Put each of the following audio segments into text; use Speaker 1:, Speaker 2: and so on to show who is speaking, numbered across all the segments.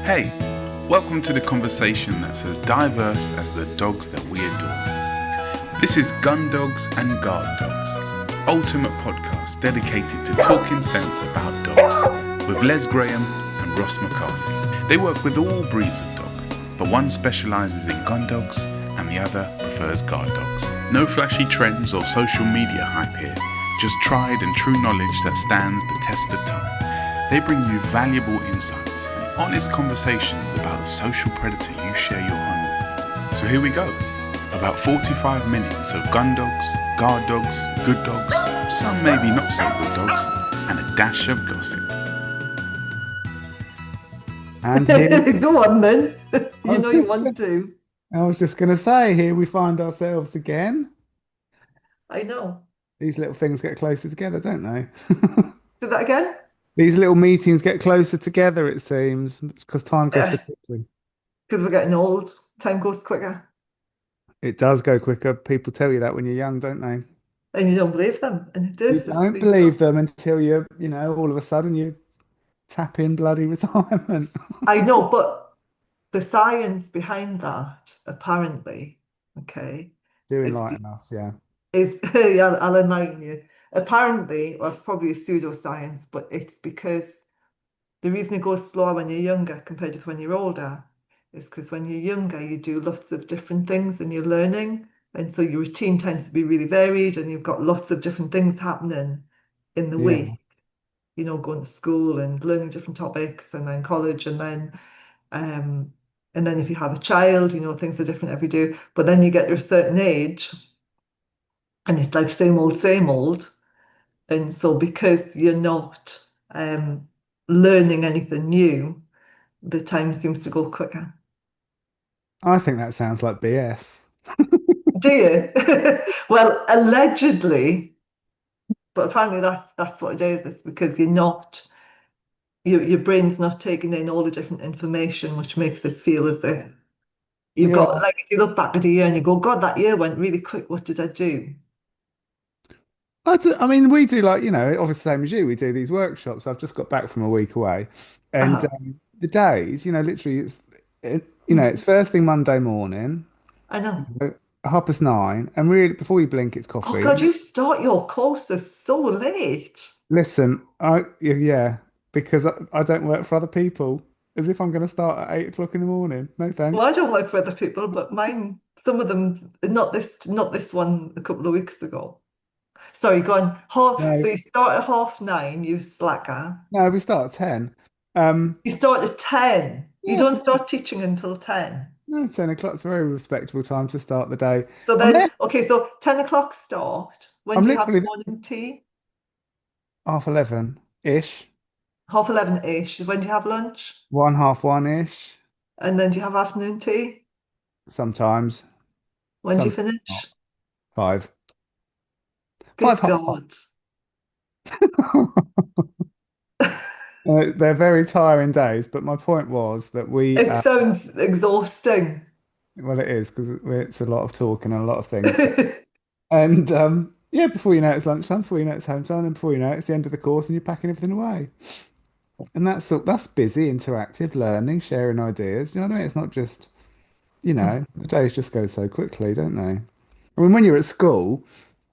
Speaker 1: Hey, welcome to the conversation that's as diverse as the dogs that we adore. This is Gun Dogs and Guard Dogs, ultimate podcast dedicated to talking sense about dogs with Les Graham and Ross McCarthy. They work with all breeds of dog, but one specialises in gun dogs and the other prefers guard dogs. No flashy trends or social media hype here, just tried and true knowledge that stands the test of time. They bring you valuable insights and honest conversations about the social predator you share your home with. So here we go. About 45 minutes of gun dogs, guard dogs, good dogs, some maybe not so good dogs, and a dash of gossip.
Speaker 2: And here,
Speaker 3: Go on then.
Speaker 2: I
Speaker 3: You
Speaker 2: was
Speaker 3: know you
Speaker 2: just
Speaker 3: want
Speaker 2: gonna,
Speaker 3: to.
Speaker 2: I was just going to say, here we find ourselves again.
Speaker 3: I know.
Speaker 2: These little things get closer together, don't they?
Speaker 3: Do that again?
Speaker 2: These little meetings get closer together, it seems, because time goes so
Speaker 3: Yeah,
Speaker 2: quickly.
Speaker 3: because we're getting old. Time goes quicker.
Speaker 2: It does go quicker. People tell you that when you're young, don't they?
Speaker 3: And you don't believe them. And it
Speaker 2: You
Speaker 3: does. It's
Speaker 2: don't
Speaker 3: been so.
Speaker 2: believe them until all of a sudden you tap in bloody retirement.
Speaker 3: I know, but the science behind that, apparently, okay,
Speaker 2: Do
Speaker 3: is
Speaker 2: enlighten us, yeah.
Speaker 3: yeah, I'll enlighten you. Apparently, well, it's probably a pseudoscience, but it's because the reason it goes slower when you're younger compared to when you're older is because when you're younger, you do lots of different things and you're learning. And so your routine tends to be really varied and you've got lots of different things happening in the
Speaker 2: Yeah.
Speaker 3: week, going to school and learning different topics and then college um and then if you have a child, things are different every day. But then you get to a certain age and it's like same old, same old. And so because you're not learning anything new, the time seems to go quicker.
Speaker 2: I think that sounds like BS.
Speaker 3: Do you? Well, allegedly, but apparently that's what it is. It's because you're not your brain's not taking in all the different information, which makes it feel as if you've
Speaker 2: Yeah.
Speaker 3: got like if you look back at a year and you go, God, that year went really quick. What did I do?
Speaker 2: I mean, we do obviously same as you. We do these workshops. I've just got back from a week away, and
Speaker 3: Uh-huh.
Speaker 2: the days, literally, it's first thing Monday morning,
Speaker 3: I know.
Speaker 2: 9:30, and really before you blink, it's
Speaker 3: Oh
Speaker 2: coffee.
Speaker 3: God, you start your courses so late.
Speaker 2: Listen, yeah, because I don't work for other people. As if I'm going to start at 8 o'clock in the morning. No
Speaker 3: Well, I
Speaker 2: thanks.
Speaker 3: don't work for other people, but mine, some of them, not this one a couple of weeks ago. Sorry, go on.
Speaker 2: No,
Speaker 3: So you start at 9:30, you slacker.
Speaker 2: no, we start at 10. Um,
Speaker 3: You start at 10. You
Speaker 2: yes,
Speaker 3: don't start teaching until 10.
Speaker 2: no, 10 o'clock's a very respectable time to start the day.
Speaker 3: So
Speaker 2: I'm there.
Speaker 3: then, okay, so 10 o'clock start. When
Speaker 2: I'm
Speaker 3: do you have
Speaker 2: literally there
Speaker 3: morning tea?
Speaker 2: 11:30-ish.
Speaker 3: 11:30-ish. When do you have lunch?
Speaker 2: One half one ish.
Speaker 3: And then do you have afternoon tea?
Speaker 2: Sometimes,
Speaker 3: When do you
Speaker 2: sometimes not.
Speaker 3: finish?
Speaker 2: Five. Five
Speaker 3: Good
Speaker 2: half five.
Speaker 3: God.
Speaker 2: They're very tiring days, but my point was that
Speaker 3: It sounds exhausting.
Speaker 2: well, it is because it's a lot of talking and a lot of things. And yeah, before you know it, it's lunchtime. Before you know it, it's home time, and before you know it, it's the end of the course, and you're packing everything away. And that's busy, interactive learning, sharing ideas. You know what I mean? It's not just the days just go so quickly, don't they? I mean, when you're at school.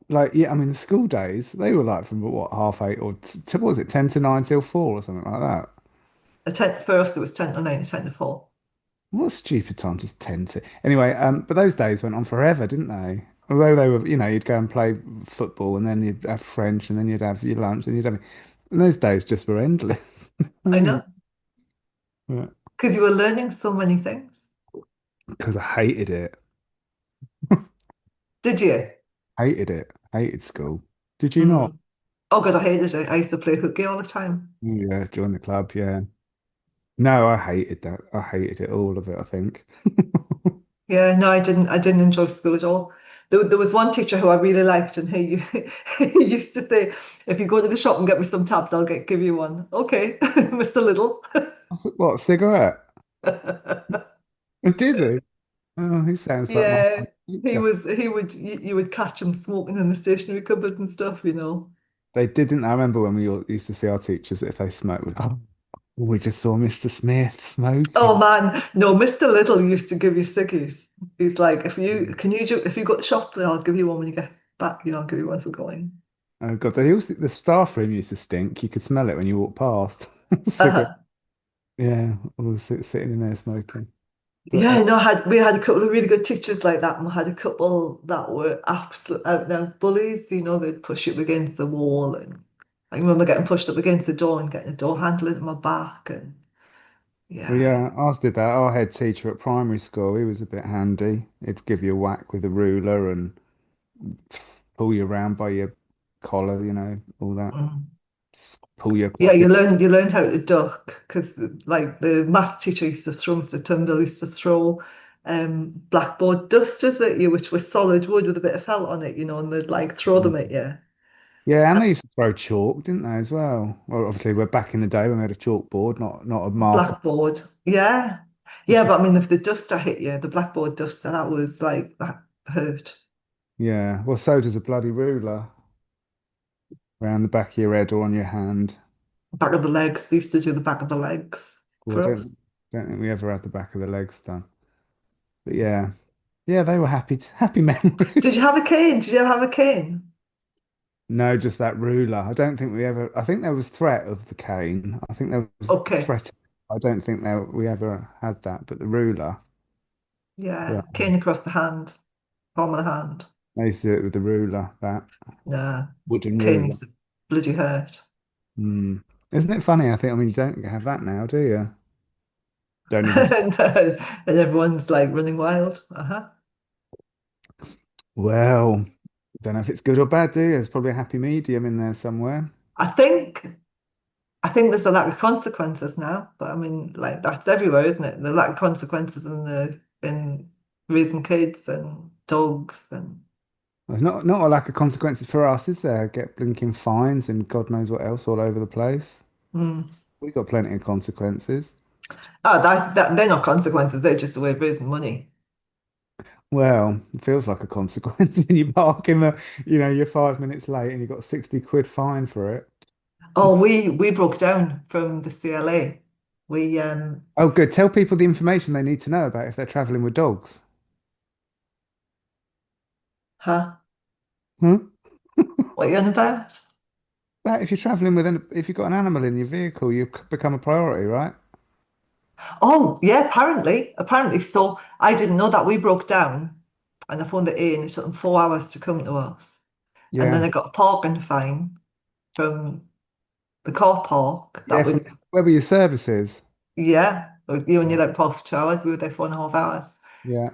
Speaker 2: Like, yeah, I mean, the school days, they were like from what, half eight or what was it, 10 to 9 till 4 or something like that.
Speaker 3: First, it was 10 to 9, 10 to 4.
Speaker 2: What a stupid time to 10 to. Anyway, but those days went on forever, didn't they? Although they were, you'd go and play football and then you'd have French and then you'd have your lunch and you'd have. And those days just were endless.
Speaker 3: I know,
Speaker 2: Yeah.
Speaker 3: because you were learning so many things.
Speaker 2: Because I hated it.
Speaker 3: Did you?
Speaker 2: Hated it. Hated school. Did you not?
Speaker 3: Mm. Oh God, I hated it. I used to play hooky all the time.
Speaker 2: Yeah, join the club, yeah. No, I hated that. I hated it, all of it, I think.
Speaker 3: Yeah, no, I didn't. I didn't enjoy school at all. There was one teacher who I really liked, and he used to say, "If you go to the shop and get me some tabs, I'll give you one." Okay, Mr. Little.
Speaker 2: What, cigarette? Did he? Oh, he sounds like my
Speaker 3: Yeah, he
Speaker 2: teacher.
Speaker 3: was. He would. You would catch him smoking in the stationery cupboard and stuff.
Speaker 2: They didn't. I remember when we all used to see our teachers if they smoked, we'd We just saw Mr. Smith
Speaker 3: Oh
Speaker 2: smoking.
Speaker 3: man, no, Mr. Little used to give you ciggies. He's like, if you go to the shop, I'll give you one when you get back, I'll give you one for going.
Speaker 2: Oh God, the staff room used to stink. You could smell it when you walked past. Cigarette.
Speaker 3: Uh-huh.
Speaker 2: Yeah, I was sitting in there smoking. But
Speaker 3: Yeah, no, we had a couple of really good teachers like that, and we had a couple that were absolute out and out bullies. They'd push you up against the wall, and I remember getting pushed up against the door and getting a door handle into my back, and
Speaker 2: well,
Speaker 3: yeah.
Speaker 2: yeah, ours did that. Our head teacher at primary school, he was a bit handy. He'd give you a whack with a ruler and pull you around by your collar, all that.
Speaker 3: Mm.
Speaker 2: Pull you
Speaker 3: Yeah,
Speaker 2: across the.
Speaker 3: you learned how to duck because like the maths teacher used to throw, Mr. Turnbull used to throw blackboard dusters at you, which was solid wood with a bit of felt on it, and they'd like throw them at you.
Speaker 2: Yeah, and they used to throw chalk, didn't they, as well? Well, obviously, we're back in the day when we had a chalkboard, not a marker.
Speaker 3: Blackboard. Yeah. Yeah, but I mean if the duster hit you, the blackboard duster, that was like that hurt.
Speaker 2: Yeah, well, so does a bloody ruler around the back of your head or on your hand.
Speaker 3: Back of the legs. They used to do the back of the legs
Speaker 2: Well,
Speaker 3: for us.
Speaker 2: don't think we ever had the back of the legs done. But yeah, yeah, they were happy memories.
Speaker 3: Did you have a cane? Did you ever have a cane?
Speaker 2: No, just that ruler. I don't think we ever. I think there was threat of the cane. I think there was
Speaker 3: Okay.
Speaker 2: threat. I don't think we ever had that. But the ruler, yeah,
Speaker 3: Yeah. Cane across the hand, palm of the hand.
Speaker 2: I used to do it with the ruler, that
Speaker 3: Nah.
Speaker 2: wooden
Speaker 3: Cane
Speaker 2: ruler.
Speaker 3: used to bloody hurt.
Speaker 2: Mm. Isn't it funny? I mean, you don't have that now, do you? Don't even.
Speaker 3: And everyone's like running wild. Uh-huh.
Speaker 2: Well, don't know if it's good or bad, do you? There's probably a happy medium in there somewhere.
Speaker 3: I think I think there's a lack of consequences now, but I mean, like that's everywhere, isn't it? The lack of consequences in raising kids and dogs and
Speaker 2: There's not a lack of consequences for us, is there? Get blinking fines and God knows what else all over the place.
Speaker 3: mm.
Speaker 2: We got plenty of consequences.
Speaker 3: Oh, that they're not consequences, they're just a way of raising money.
Speaker 2: Well, it feels like a consequence when you park in you're 5 minutes late and you got 60 quid fine for it.
Speaker 3: Oh, we broke down from the CLA. We
Speaker 2: Oh, good. Tell people the information they need to know about if they're traveling with dogs.
Speaker 3: huh?
Speaker 2: Huh?
Speaker 3: What are you on about?
Speaker 2: But if you're traveling if you've got an animal in your vehicle, you become a priority, right?
Speaker 3: Oh, yeah, apparently. Apparently. So I didn't know that we broke down and I phoned the A and it took them 4 hours to come to us. And then
Speaker 2: Yeah.
Speaker 3: I got a parking fine from the car park
Speaker 2: Yeah,
Speaker 3: that
Speaker 2: from
Speaker 3: would,
Speaker 2: where were your services?
Speaker 3: yeah, you only
Speaker 2: Yeah.
Speaker 3: like parked for 2 hours. We were there 4.5 hours.
Speaker 2: Yeah.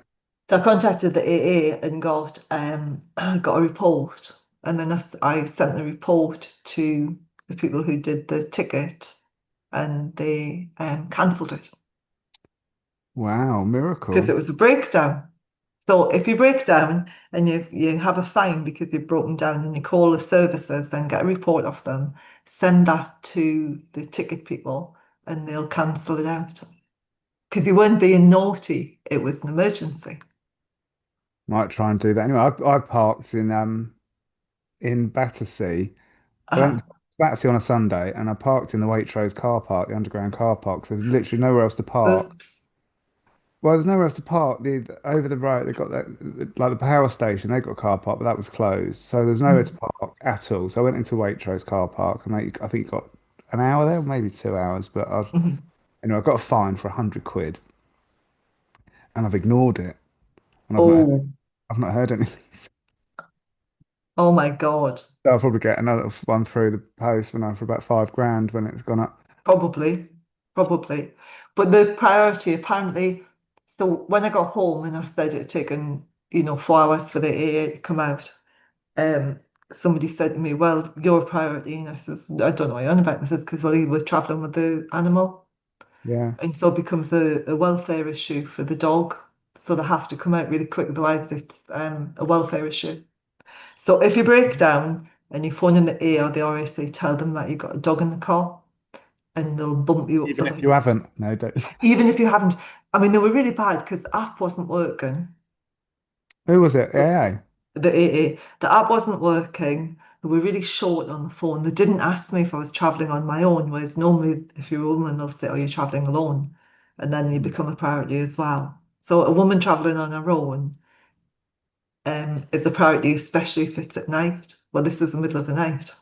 Speaker 3: So I contacted the AA and got got a report. And then I sent the report to the people who did the ticket and they cancelled it
Speaker 2: Wow,
Speaker 3: because
Speaker 2: miracle.
Speaker 3: it was a breakdown. So if you break down and you have a fine because you've broken down and you call the services, then get a report of them, send that to the ticket people and they'll cancel it out. Because you weren't being naughty, it was an emergency.
Speaker 2: Might try and do that. Anyway, I parked in Battersea. I went
Speaker 3: Uh-huh.
Speaker 2: to Battersea on a Sunday and I parked in the Waitrose car park, the underground car park. So there's literally nowhere else to park.
Speaker 3: Oops.
Speaker 2: Well, there's nowhere else to park. Over the road, they got that like the power station. They got a car park, but that was closed. So there's nowhere to
Speaker 3: Mm.
Speaker 2: park at all. So I went into Waitrose car park, and I think got an hour there, maybe 2 hours. But
Speaker 3: Mhm.
Speaker 2: I got a fine for 100 quid, and I've ignored it, and
Speaker 3: Oh,
Speaker 2: I've not heard anything.
Speaker 3: oh my God.
Speaker 2: So I'll probably get another one through the post for about 5 grand when it's gone up.
Speaker 3: Probably, probably. But the priority apparently, so when I got home and I said it had taken, 4 hours for the AA to come out, um, somebody said to me, well, your priority. And I says, I don't know what you're on about. And I says, because well, he was traveling with the animal.
Speaker 2: Yeah,
Speaker 3: And so it becomes a welfare issue for the dog. So they have to come out really quick, otherwise it's a welfare issue. So if you break down and you phone in the A or the RAC, tell them that you got a dog in the car and they'll bump you up for
Speaker 2: even if
Speaker 3: them.
Speaker 2: you haven't, no, don't.
Speaker 3: Even if you haven't, I mean, they were really bad because the app wasn't working.
Speaker 2: Who was it? Yeah,
Speaker 3: The AA, the app wasn't working. They were really short on the phone. They didn't ask me if I was traveling on my own, whereas normally if you're a woman, they'll say, "Are you traveling alone?" And then you become a priority as well. So a woman traveling on her own is a priority, especially if it's at night. Well, this is the middle of the night.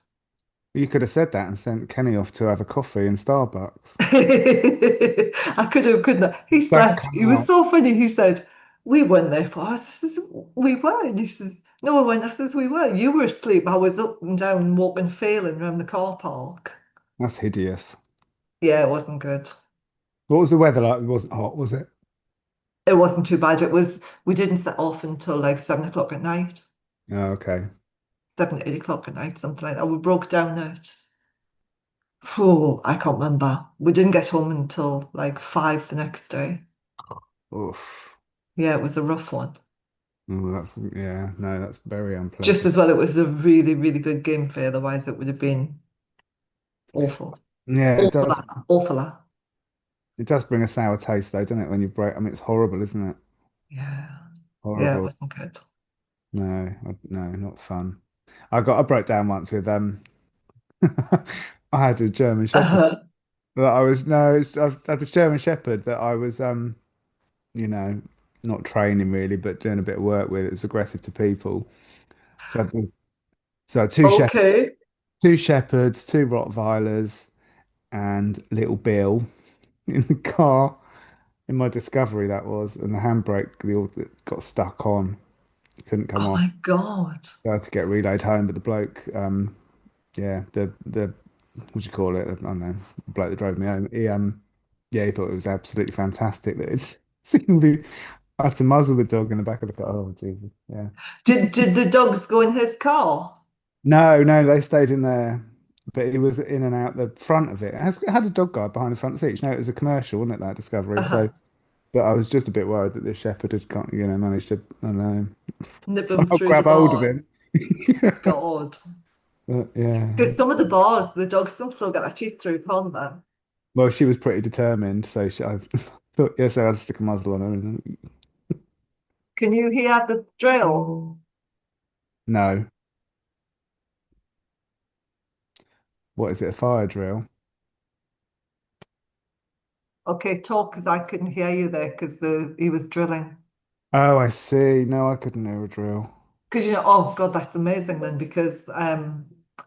Speaker 2: You could have said that and sent Kenny off to have a coffee in Starbucks.
Speaker 3: I could have, couldn't I? He
Speaker 2: That
Speaker 3: said,
Speaker 2: come
Speaker 3: he was
Speaker 2: out.
Speaker 3: so funny. He said, "We weren't there for us." I says, "We were." And he says, "No, we weren't." I says, "We were. You were asleep. I was up and down walking, failing around the car park."
Speaker 2: That's hideous.
Speaker 3: Yeah, it wasn't good.
Speaker 2: What was the weather like? It wasn't hot, was it?
Speaker 3: It wasn't too bad. It was, we didn't set off until like 7 o'clock at night,
Speaker 2: Oh, okay.
Speaker 3: 7, 8 o'clock at night, something like that. We broke down at, oh, I can't remember. We didn't get home until like 5 the next day.
Speaker 2: Oof.
Speaker 3: Yeah, it was a rough one.
Speaker 2: Oh, that's yeah. No, that's very
Speaker 3: Just
Speaker 2: unpleasant.
Speaker 3: as well, it was a really, really good game for you. Otherwise, it would have been awful.
Speaker 2: Yeah, it
Speaker 3: Awful,
Speaker 2: does.
Speaker 3: awful.
Speaker 2: It does bring a sour taste, though, doesn't it? When you break. I mean, it's horrible, isn't it?
Speaker 3: Yeah. Yeah, it
Speaker 2: Horrible.
Speaker 3: wasn't good.
Speaker 2: No, no, not fun. I broke down once with I had a German Shepherd
Speaker 3: Uh-huh.
Speaker 2: that I was no, I had this German Shepherd that I was you know, not training really, but doing a bit of work with. It was aggressive to people. So I had so I had
Speaker 3: Okay.
Speaker 2: two shepherds, two Rottweilers, and little Bill in the car in my Discovery that was, and the handbrake got stuck on, couldn't come
Speaker 3: Oh
Speaker 2: off.
Speaker 3: my God.
Speaker 2: So I had to get relayed home, but the bloke, yeah, the what do you call it? I don't know, the bloke that drove me home. Yeah, he thought it was absolutely fantastic that it's seen the. I had to muzzle the dog in the back of the car. Oh Jesus, yeah.
Speaker 3: Did the dogs go in his car?
Speaker 2: No, no, they stayed in there, but he was in and out the front of it. It had a dog guard behind the front seat. You know, it was a commercial, wasn't it, that Discovery? So,
Speaker 3: Uh-huh.
Speaker 2: but I was just a bit worried that this shepherd had got, managed to, I don't know,
Speaker 3: Nip him
Speaker 2: somehow
Speaker 3: through the
Speaker 2: grab hold of
Speaker 3: bars.
Speaker 2: him.
Speaker 3: God.
Speaker 2: But yeah.
Speaker 3: Because some of the bars, the dogs can still get their teeth through, can't they?
Speaker 2: Well, she was pretty determined, so I thought, yes, I had to stick a muzzle on her.
Speaker 3: Can you hear the drill?
Speaker 2: No, what is it, a fire drill?
Speaker 3: Okay, talk because I couldn't hear you there because he was drilling.
Speaker 2: Oh, I see. No, I couldn't hear a drill.
Speaker 3: Because oh God, that's amazing then because I've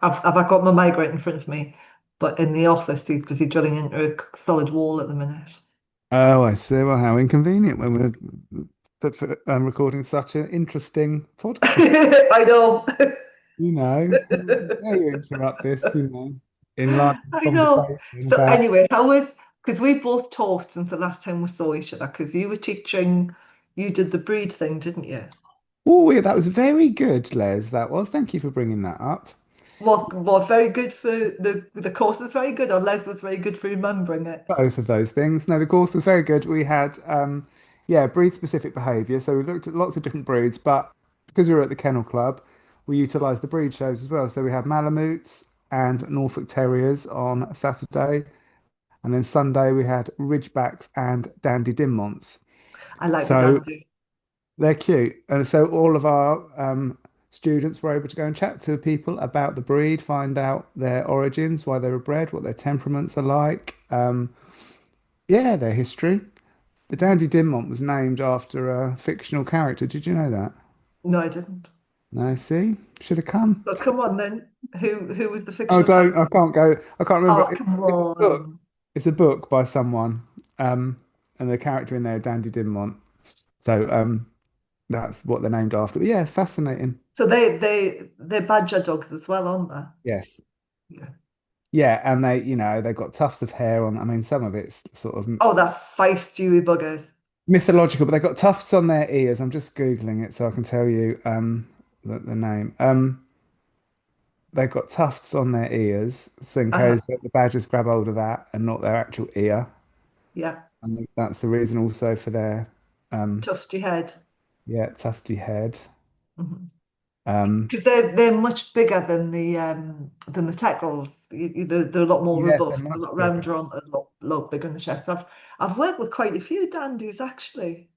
Speaker 3: got my mic right in front of me, but in the office he's busy drilling into a solid wall at the minute.
Speaker 2: Oh, I see. Well, how inconvenient when we're recording such an interesting podcast.
Speaker 3: I know.
Speaker 2: How you interrupt this, in line
Speaker 3: I know.
Speaker 2: conversation
Speaker 3: So
Speaker 2: about.
Speaker 3: anyway, because we both talked since the last time we saw each other, because you were teaching, you did the breed thing, didn't you?
Speaker 2: Oh, yeah, that was very good, Les. That was. Thank you for bringing that up.
Speaker 3: What very good for the course was very good, or Les was very good for remembering it.
Speaker 2: Both of those things. No, the course was very good. We had, yeah, breed-specific behaviour. So we looked at lots of different breeds, but because we were at the Kennel Club, we utilised the breed shows as well. So we had Malamutes and Norfolk Terriers on Saturday, and then Sunday we had Ridgebacks and Dandie Dinmonts.
Speaker 3: I like the
Speaker 2: So
Speaker 3: dandy.
Speaker 2: they're cute, and so all of our students were able to go and chat to people about the breed, find out their origins, why they were bred, what their temperaments are like. Yeah, their history. The Dandie Dinmont was named after a fictional character. Did you know that?
Speaker 3: No, I didn't.
Speaker 2: No, see, should have come.
Speaker 3: But come on then. Who was the
Speaker 2: Oh,
Speaker 3: fictional
Speaker 2: don't!
Speaker 3: character?
Speaker 2: I can't go. I can't remember.
Speaker 3: Oh, come
Speaker 2: It's a book.
Speaker 3: on.
Speaker 2: It's a book by someone, and the character in there, Dandie Dinmont. So, that's what they're named after. But yeah, fascinating.
Speaker 3: So they're badger dogs as well, aren't
Speaker 2: Yes.
Speaker 3: they? Yeah.
Speaker 2: Yeah, and they've got tufts of hair on. I mean, some of it's sort of
Speaker 3: Oh, they're feisty wee buggers.
Speaker 2: mythological, but they've got tufts on their ears. I'm just Googling it so I can tell you the name. They've got tufts on their ears, so in
Speaker 3: Uh-huh.
Speaker 2: case that the badgers grab hold of that and not their actual ear.
Speaker 3: Yeah.
Speaker 2: And that's the reason also for their um
Speaker 3: Tufty head.
Speaker 2: yeah, tufty head.
Speaker 3: Mhm.
Speaker 2: Um
Speaker 3: Because they're much bigger than the tackles. They're a lot more
Speaker 2: yes, they're
Speaker 3: robust, a
Speaker 2: much
Speaker 3: lot
Speaker 2: bigger.
Speaker 3: rounder on, a lot bigger in the chest. I've worked with quite a few dandies actually.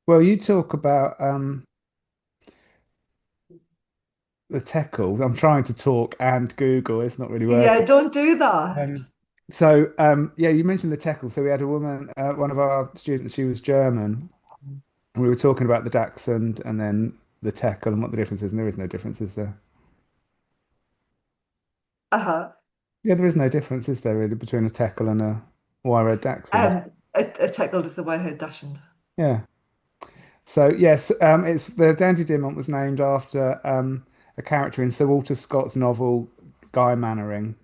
Speaker 2: Well, you talk about the teckle. I'm trying to talk and Google. It's not really
Speaker 3: Yeah,
Speaker 2: working.
Speaker 3: don't do that.
Speaker 2: Yeah, you mentioned the teckle. So we had a woman, one of our students. She was German, and we were talking about the dachshund and then the teckle and what the difference is. And there is no difference, is there?
Speaker 3: Uh-huh.
Speaker 2: Yeah, there is no difference, is there, really, between a teckle and a wire-haired dachshund?
Speaker 3: A tickled is a white-haired dachshund.
Speaker 2: Yeah. So yes, it's the Dandie Dinmont was named after a character in Sir Walter Scott's novel Guy Mannering.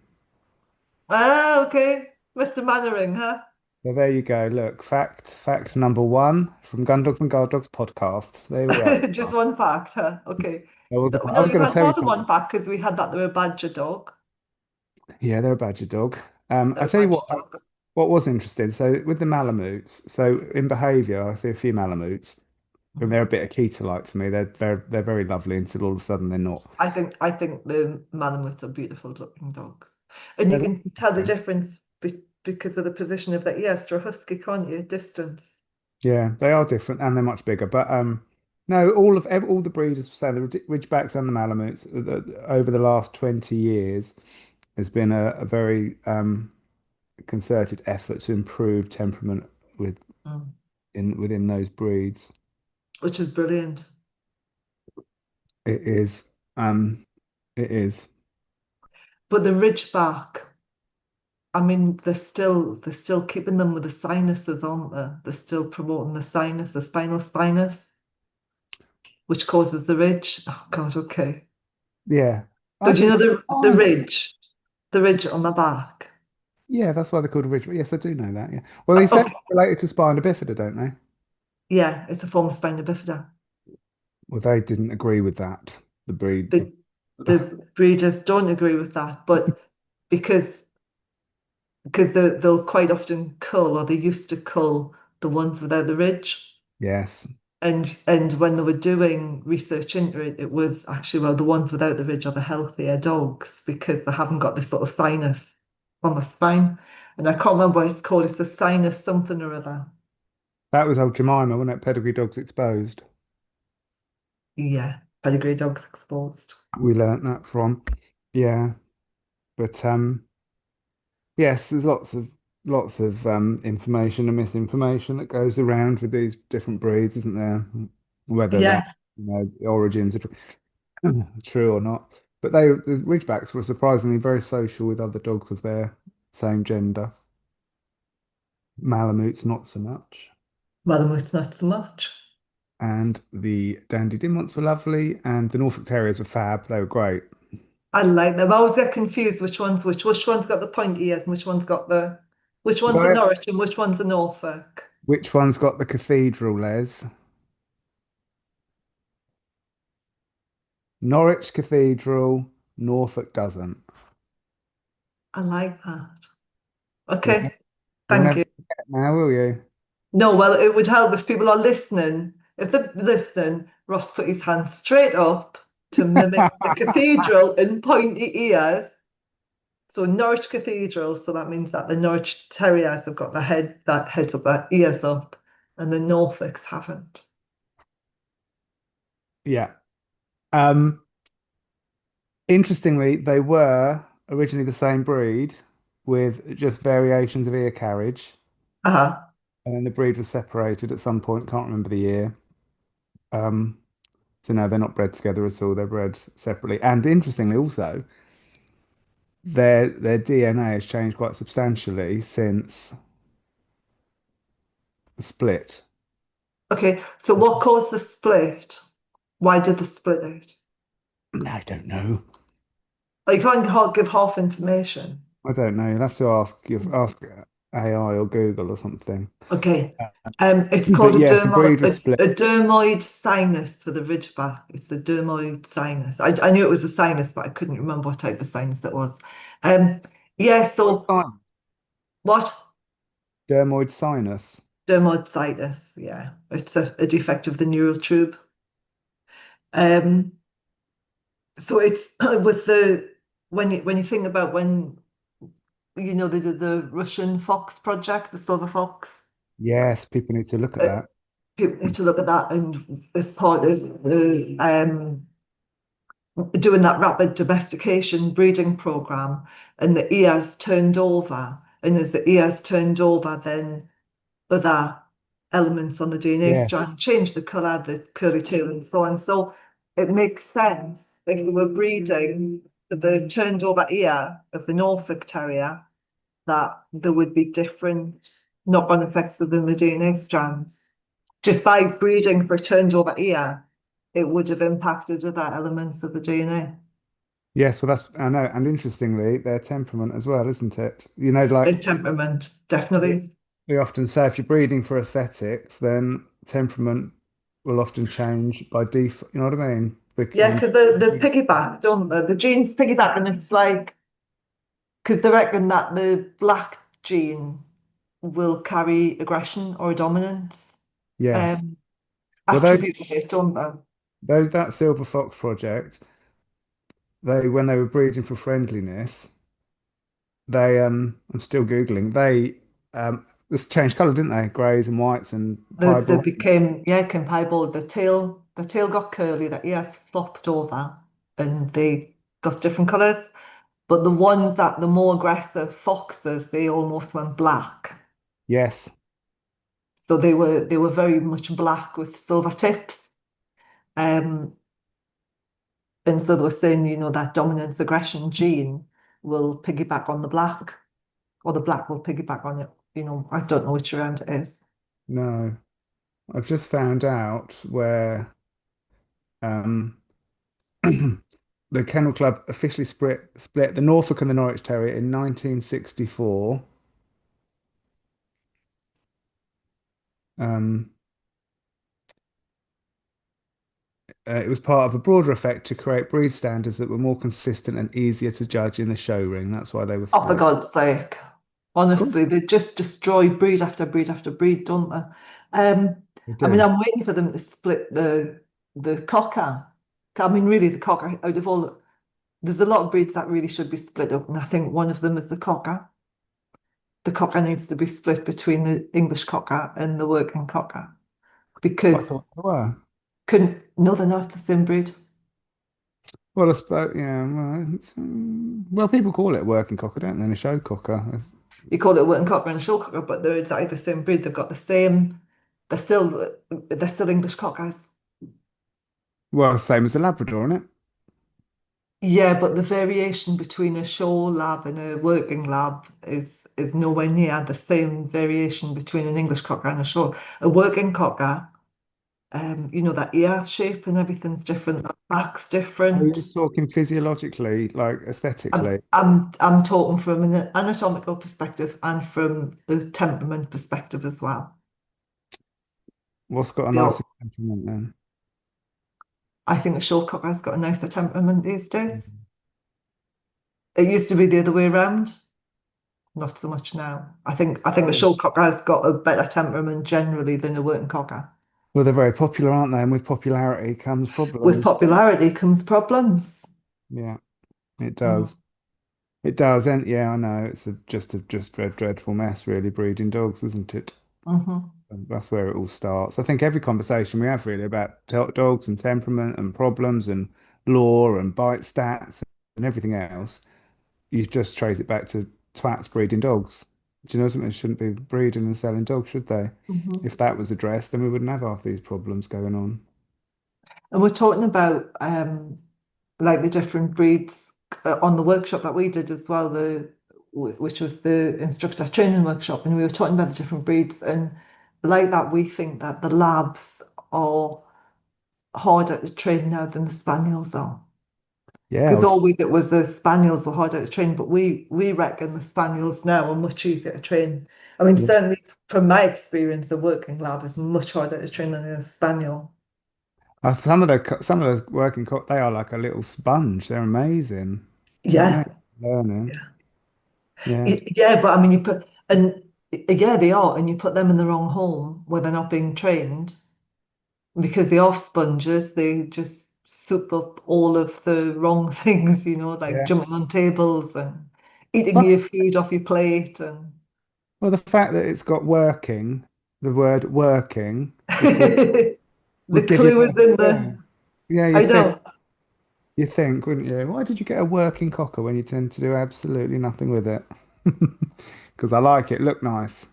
Speaker 3: Ah, okay. Mr. Mannering, huh?
Speaker 2: So there you go. Look, fact number one from Gun Dogs and Guard Dogs podcast. There we are.
Speaker 3: Just one fact, huh? Okay.
Speaker 2: I
Speaker 3: No,
Speaker 2: was
Speaker 3: you
Speaker 2: going to
Speaker 3: had
Speaker 2: tell
Speaker 3: more
Speaker 2: you
Speaker 3: than one
Speaker 2: something.
Speaker 3: fact because we had that they were a badger dog.
Speaker 2: Yeah, they're a badger dog. I
Speaker 3: They're a
Speaker 2: tell you
Speaker 3: badger dog.
Speaker 2: what was interesting. So with the Malamutes, so in behaviour, I see a few Malamutes, and they're a
Speaker 3: Mhm.
Speaker 2: bit Akita-like to me. They're very lovely until all of a sudden they're not.
Speaker 3: I think the Malamutes are beautiful looking dogs, and you
Speaker 2: They're
Speaker 3: can tell the
Speaker 2: lovely.
Speaker 3: difference because of the position of the ears. They're a husky, can't you? Distance.
Speaker 2: Yeah, they are different and they're much bigger. But no, all the breeders were saying the Ridgebacks and the Malamutes over the last 20 years has been a very concerted effort to improve temperament with
Speaker 3: Mm.
Speaker 2: within those breeds.
Speaker 3: Which is brilliant.
Speaker 2: It is um it is.
Speaker 3: But the Ridgeback, I mean, they're still keeping them with the sinuses, aren't they? They're still promoting the sinus, the spinal sinus, which causes the ridge. Oh God, okay.
Speaker 2: Yeah.
Speaker 3: So
Speaker 2: I
Speaker 3: do you
Speaker 2: think
Speaker 3: know the
Speaker 2: fine.
Speaker 3: ridge, the ridge on the back?
Speaker 2: Yeah, that's why they're called a Ridgeback. Yes, I do know that. Yeah. Well, they say
Speaker 3: Okay,
Speaker 2: it's related to spina bifida, don't they?
Speaker 3: yeah, it's a form of spina bifida.
Speaker 2: Well, they didn't agree with that. The breed.
Speaker 3: The the breeders don't agree with that, but because they'll quite often cull, or they used to cull the ones without the ridge.
Speaker 2: Yes.
Speaker 3: And when they were doing research into it, it was actually, well, the ones without the ridge are the healthier dogs because they haven't got this sort of sinus on the spine. And I can't remember what it's called. It's a sinus something or other.
Speaker 2: That was old Jemima, wasn't it? Pedigree Dogs Exposed.
Speaker 3: Yeah, pedigree dogs exposed.
Speaker 2: We learnt that from. Yeah. But yes, there's lots of information and misinformation that goes around with these different breeds, isn't there? Whether that,
Speaker 3: Yeah,
Speaker 2: the origins are true or not. But the Ridgebacks were surprisingly very social with other dogs of their same gender. Malamutes, not so much.
Speaker 3: Malamutes not so much.
Speaker 2: And the Dandie Dinmonts were lovely, and the Norfolk Terriers were fab. They were great.
Speaker 3: I like them. I always get confused which one's which. Which one's got the pointy ears and which one's the
Speaker 2: Well,
Speaker 3: Norwich and which one's the Norfolk.
Speaker 2: which one's got the cathedral, Les? Norwich Cathedral, Norfolk doesn't.
Speaker 3: I like that.
Speaker 2: You'll,
Speaker 3: Okay,
Speaker 2: you'll
Speaker 3: thank
Speaker 2: never
Speaker 3: you.
Speaker 2: forget now, will you?
Speaker 3: No, well, it would help if people are listening. If they're listening, Ross put his hand straight up to mimic the cathedral in pointy ears. So Norwich Cathedral, so that means that the Norwich Terriers have got the heads up, their ears up, and the Norfolks haven't.
Speaker 2: Yeah. Um, Interestingly, they were originally the same breed with just variations of ear carriage.
Speaker 3: Uh-huh.
Speaker 2: And then the breed was separated at some point, can't remember the year. Um, so no, they're not bred together at all. They're bred separately. And interestingly, also, their DNA has changed quite substantially since the split.
Speaker 3: Okay, so what caused the split? Why did they split it?
Speaker 2: I don't know.
Speaker 3: Oh, you can't give half information.
Speaker 2: I don't know. You'll have to ask AI or Google or something.
Speaker 3: Okay. It's called
Speaker 2: But yes, the breed was split.
Speaker 3: a dermoid sinus for the ridgeback. It's the dermoid sinus. I knew it was a sinus, but I couldn't remember what type of sinus it was. Um, yeah,
Speaker 2: Dermoid
Speaker 3: so
Speaker 2: sinus.
Speaker 3: what?
Speaker 2: Dermoid sinus.
Speaker 3: Dermoid sinus, yeah. It's a defect of the neural tube. Um, so it's with the when you think about when they did the Russian fox project, the silver fox.
Speaker 2: Yes, people need to look at
Speaker 3: uh,
Speaker 2: that.
Speaker 3: People need to look at that and as part of the doing that rapid domestication breeding program, and the ears turned over. And as the ears turned over, then other elements on the DNA
Speaker 2: Yes.
Speaker 3: strand change the colour, the curly tail, and so on. So it makes sense if they were breeding the turned over ear of the Norfolk Terrier that there would be different knock-on effects within the DNA strands. Just by breeding for turned over ear, it would have impacted other elements of the DNA.
Speaker 2: Yes, well, that's I know, and interestingly, their temperament as well, isn't it?
Speaker 3: The
Speaker 2: Like
Speaker 3: temperament,
Speaker 2: we
Speaker 3: definitely.
Speaker 2: we often say, if you're breeding for aesthetics, then temperament will often change by default. You know what I mean?
Speaker 3: Yeah, because the piggyback, don't they? The genes piggyback, and it's like, because they reckon that the black gene will carry aggression or dominance
Speaker 2: Yes.
Speaker 3: um,
Speaker 2: Well, those
Speaker 3: attribute with it, don't they?
Speaker 2: those that Silver Fox project, they when they were breeding for friendliness, they I'm still Googling. They just changed colour, didn't they? Greys and whites and
Speaker 3: They
Speaker 2: piebald.
Speaker 3: became, yeah, compatible. The tail got curly, the ears flopped over, and they got different colours. But the more aggressive foxes, they almost went black.
Speaker 2: Yes.
Speaker 3: So they were very much black with silver tips. Um, and so they were saying, that dominance aggression gene will piggyback on the black, or the black will piggyback on it. I don't know which round it is.
Speaker 2: No. I've just found out where um the Kennel Club officially split the Norfolk and the Norwich Terrier in 1964. Um, it was part of a broader effect to create breed standards that were more consistent and easier to judge in the show ring. That's why they were
Speaker 3: Oh, for
Speaker 2: split.
Speaker 3: God's sake.
Speaker 2: Cool.
Speaker 3: Honestly, they just destroy breed after breed after breed, don't they?
Speaker 2: They
Speaker 3: I mean,
Speaker 2: do.
Speaker 3: I'm waiting for them to split the cocker. I mean, really, the cocker, out of all, there's a lot of breeds that really should be split up, and I think one of them is the cocker. The cocker needs to be split between the English cocker and the working cocker
Speaker 2: I
Speaker 3: because
Speaker 2: thought they were.
Speaker 3: no, they're not the same breed.
Speaker 2: Well, I suppose, yeah. Well, people call it working cocker, don't they? And a show cocker.
Speaker 3: You call it a working cocker and a show cocker, but they're exactly the same breed. They've got the same. They're still English cockers.
Speaker 2: Well, same as a Labrador, isn't it?
Speaker 3: Yeah, but the variation between a show lab and a working lab is nowhere near the same variation between an English cocker and a show. A working cocker, that ear shape and everything's different. The back's
Speaker 2: Are you
Speaker 3: different.
Speaker 2: talking physiologically, like
Speaker 3: I'm
Speaker 2: aesthetically?
Speaker 3: I'm I'm talking from an anatomical perspective and from the temperament perspective as well.
Speaker 2: What's got a
Speaker 3: You
Speaker 2: nicer
Speaker 3: know,
Speaker 2: temperament then?
Speaker 3: I think a show cocker's got a nicer temperament these days.
Speaker 2: Mhm.
Speaker 3: It used to be the other way around. Not so much now. I think a
Speaker 2: Oh.
Speaker 3: show cocker has got a better temperament generally than a working cocker.
Speaker 2: Well, they're very popular, aren't they? And with popularity comes
Speaker 3: With
Speaker 2: problems.
Speaker 3: popularity comes problems.
Speaker 2: Yeah, it
Speaker 3: Mhm,
Speaker 2: does. It does. And yeah, I know it's a dreadful mess, really, breeding dogs, isn't it?
Speaker 3: mhm,
Speaker 2: And that's where it all starts. I think every conversation we have really about dogs and temperament and problems and law and bite stats and everything else, you just trace it back to twats breeding dogs. Do you know something? They shouldn't be breeding and selling dogs, should they?
Speaker 3: mhm.
Speaker 2: If that was addressed, then we wouldn't have half these problems going on.
Speaker 3: And we're talking about like the different breeds on the workshop that we did as well, which was the instructor training workshop, and we were talking about the different breeds, and like that, we think that the labs are harder to train now than the spaniels are.
Speaker 2: Yeah,
Speaker 3: Because
Speaker 2: well,
Speaker 3: always it was the spaniels were harder to train, but we reckon the spaniels now are much easier to train. I mean,
Speaker 2: yeah.
Speaker 3: certainly from my experience, a working lab is much harder to train than a spaniel.
Speaker 2: Some of the working cock they are like a little sponge. They're amazing. Do you know what I
Speaker 3: Yeah,
Speaker 2: mean? Learning.
Speaker 3: yeah,
Speaker 2: Yeah.
Speaker 3: yeah. But I mean, yeah, they are, and you put them in the wrong home where they're not being trained because they are sponges. They just soup up all of the wrong things, like
Speaker 2: Yeah.
Speaker 3: jumping on tables and eating
Speaker 2: Fun.
Speaker 3: your food off your plate and.
Speaker 2: Well, the fact that it's got working, the word working before
Speaker 3: The
Speaker 2: would give you
Speaker 3: clue
Speaker 2: an
Speaker 3: is in
Speaker 2: idea.
Speaker 3: the.
Speaker 2: Yeah, you
Speaker 3: I
Speaker 2: think,
Speaker 3: know.
Speaker 2: You think, wouldn't you? Why did you get a working cocker when you tend to do absolutely nothing with it? Because I like it. Look nice.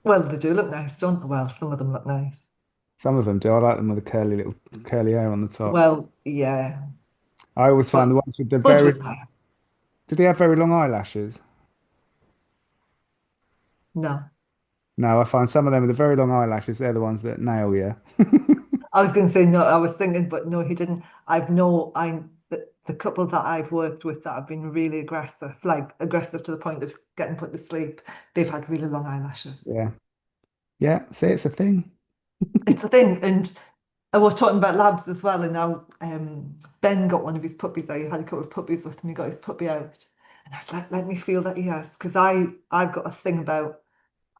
Speaker 3: Well, they do look nice, don't they? Well, some of them look nice.
Speaker 2: Some of them do. I like them with the curly little curly hair on the top.
Speaker 3: Well, yeah,
Speaker 2: I always
Speaker 3: but
Speaker 2: find the ones with the
Speaker 3: Bud
Speaker 2: very.
Speaker 3: was nice.
Speaker 2: Did he have very long eyelashes?
Speaker 3: No,
Speaker 2: No, I find some of them with the very long eyelashes, they're the ones that nail you.
Speaker 3: I was going to say no. I was thinking, but no, he didn't. I've no. I'm the couple that I've worked with that have been really aggressive, like aggressive to the point of getting put to sleep. They've had really long eyelashes.
Speaker 2: Yeah. Yeah, see, it's a thing.
Speaker 3: It's a thing, and I was talking about labs as well. And now Ben got one of his puppies. I had a couple of puppies with him. He got his puppy out, and I was like, let me feel that ears, because I've got a thing about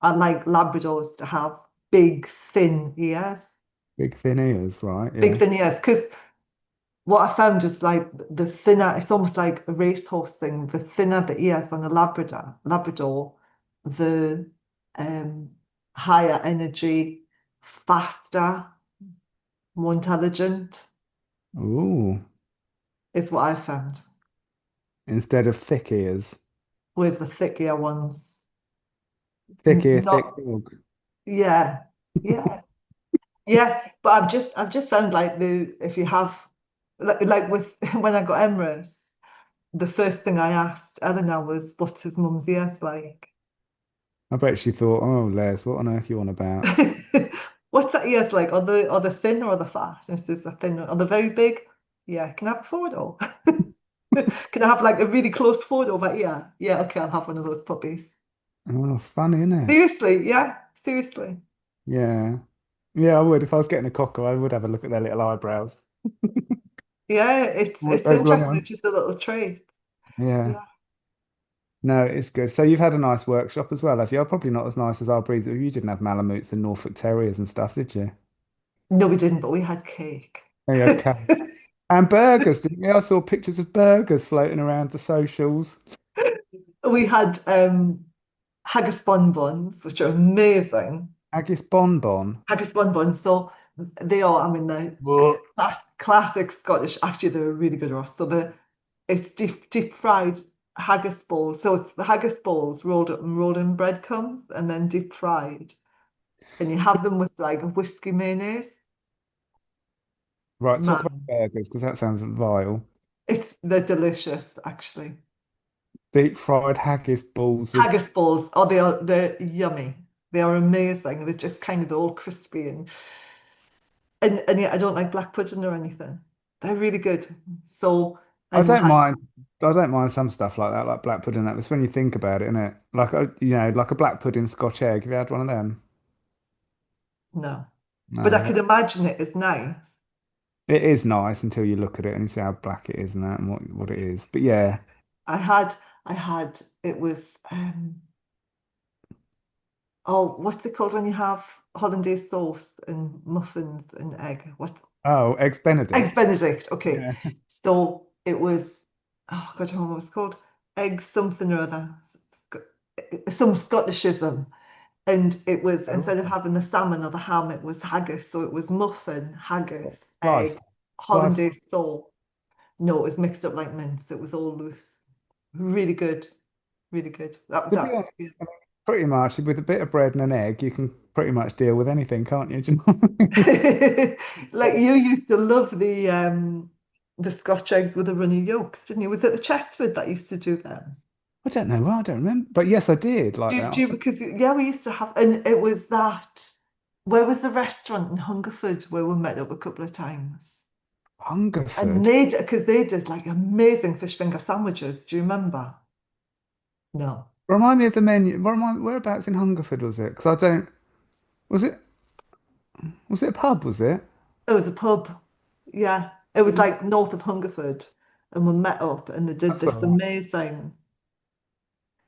Speaker 3: I like Labradors to have big, thin ears.
Speaker 2: Big thin ears, right?
Speaker 3: Big,
Speaker 2: Yeah.
Speaker 3: thin ears. Because what I found is like the thinner, it's almost like a racehorse thing. The thinner the ears on a Labrador, the um, higher energy, faster, more intelligent
Speaker 2: Ooh.
Speaker 3: is what I found.
Speaker 2: Instead of thick ears.
Speaker 3: Whereas the thick ear ones,
Speaker 2: Thick ear, thick
Speaker 3: not,
Speaker 2: dog.
Speaker 3: yeah, yeah. Yeah, but I've just found like the if you have like with when I got Emrys, the first thing I asked Eleanor was, "What's his mum's ears like?"
Speaker 2: I bet she thought, oh, Les, what on earth you on about?
Speaker 3: What's that ears like? Are they thin or are they fat? And she says they're thin. Are they very big? Yeah. Can I have a photo? Can I have like a really close photo of that ear? Yeah. Okay, I'll have one of those puppies.
Speaker 2: Oh, funny, isn't it?
Speaker 3: Seriously, yeah. Seriously.
Speaker 2: Yeah. Yeah, I would. If I was getting a cocker, I would have a look at their little eyebrows.
Speaker 3: Yeah, it's
Speaker 2: Those long
Speaker 3: interesting.
Speaker 2: ones.
Speaker 3: It's just a little trait.
Speaker 2: Yeah.
Speaker 3: Yeah.
Speaker 2: No, it's good. So you've had a nice workshop as well, have you? Probably not as nice as our breeds. You didn't have Malamutes and Norfolk Terriers and stuff, did you?
Speaker 3: No, we didn't, but we had cake.
Speaker 2: Oh, you had cat and burgers, didn't you? I saw pictures of burgers floating around the socials.
Speaker 3: We had haggis bonbons, which are amazing.
Speaker 2: Haggis bonbon.
Speaker 3: Haggis bonbons, so they are, I mean, the
Speaker 2: What?
Speaker 3: classic Scottish. Actually, they're really good Ross. So it's deep fried haggis balls. So it's the haggis balls rolled up and rolled in breadcrumbs and then deep fried, and you have them with like a whiskey mayonnaise.
Speaker 2: Right, talk about
Speaker 3: Man,
Speaker 2: burgers because that sounds vile.
Speaker 3: they're delicious actually.
Speaker 2: Deep fried haggis balls with.
Speaker 3: Haggis balls, they're yummy. They are amazing. They're just kind of all crispy and yet I don't like black pudding or anything. They're really good. So
Speaker 2: I
Speaker 3: and we
Speaker 2: don't
Speaker 3: had
Speaker 2: mind. I don't mind some stuff like that, like black pudding. That was when you think about it, isn't it? Like a, like a black pudding Scotch egg. Have you had one of them?
Speaker 3: no, but I
Speaker 2: No,
Speaker 3: could imagine it is nice.
Speaker 2: it is nice until you look at it and you see how black it is and that and what it is. But yeah,
Speaker 3: I had I had it was oh, what's it called when you have hollandaise sauce and muffins and egg? What
Speaker 2: oh, eggs
Speaker 3: eggs
Speaker 2: Benedict.
Speaker 3: Benedict? Okay,
Speaker 2: Yeah,
Speaker 3: so it was oh God, I don't know what it's called. Egg something or other, some Scottishism. And it was instead of
Speaker 2: awesome.
Speaker 3: having the salmon or the ham, it was haggis. So it was muffin, haggis, egg,
Speaker 2: Sliced, sliced.
Speaker 3: hollandaise sauce. No, it was mixed up like mince. It was all loose. Really good. Really good. That
Speaker 2: To be
Speaker 3: that
Speaker 2: honest,
Speaker 3: yeah.
Speaker 2: I mean, pretty much with a bit of bread and an egg, you can pretty much deal with anything, can't you? Do you know what I mean?
Speaker 3: Like you used to love the Scotch eggs with the runny yolks, didn't you? Was it the Chestford that used to do them?
Speaker 2: I don't know. I don't remember. But yes, I did like
Speaker 3: Do
Speaker 2: that.
Speaker 3: you because yeah, we used to have and it was that where was the restaurant in Hungerford where we met up a couple of times? And
Speaker 2: Hungerford.
Speaker 3: they did like amazing fish finger sandwiches. Do you remember? No.
Speaker 2: Remind me of the menu. Whereabouts in Hungerford was it? Because I don't. Was it? Was it a pub? Was it?
Speaker 3: It was a pub. Yeah. It was like north of Hungerford. And we met up and they did
Speaker 2: That's where
Speaker 3: this amazing.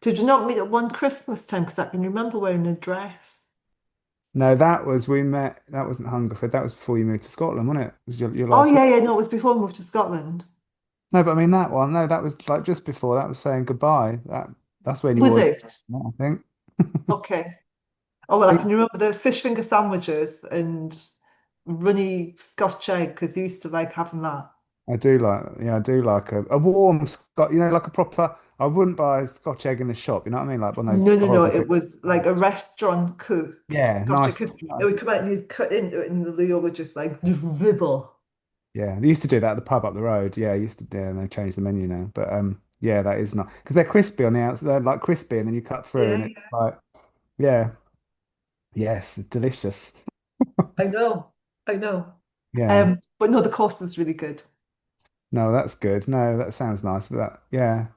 Speaker 3: Did you not meet at one Christmas time? Because I can remember wearing a dress.
Speaker 2: No, that was we met. That wasn't Hungerford. That was before you moved to Scotland, wasn't it? Was your
Speaker 3: Oh
Speaker 2: last week?
Speaker 3: yeah, yeah, no, it was before I moved to Scotland.
Speaker 2: No, but I mean that one. No, that was like just before. That was saying goodbye. That's when you
Speaker 3: Was
Speaker 2: wore.
Speaker 3: it?
Speaker 2: I think.
Speaker 3: Okay. Oh well, I can remember the fish finger sandwiches and runny Scotch egg because you used to like having that.
Speaker 2: I do like, yeah, I do like a warm Scot, like a proper. I wouldn't buy a Scotch egg in the shop. You know what I mean? Like one of those
Speaker 3: No, no, no.
Speaker 2: horrible
Speaker 3: It
Speaker 2: things.
Speaker 3: was like a restaurant cooked
Speaker 2: Yeah,
Speaker 3: Scotch.
Speaker 2: nice,
Speaker 3: It
Speaker 2: nice.
Speaker 3: would come out and you'd cut into it and the Leo would just like dribble.
Speaker 2: Yeah, they used to do that at the pub up the road. Yeah, I used to do, and they changed the menu now. But yeah, that is nice because they're crispy on the outside. They're like crispy, and then you cut through,
Speaker 3: Yeah,
Speaker 2: and it's
Speaker 3: yeah.
Speaker 2: like, yeah, yes, delicious.
Speaker 3: I know. I know.
Speaker 2: Yeah,
Speaker 3: But no, the course is really good.
Speaker 2: no, that's good. No, that sounds nice. That, yeah.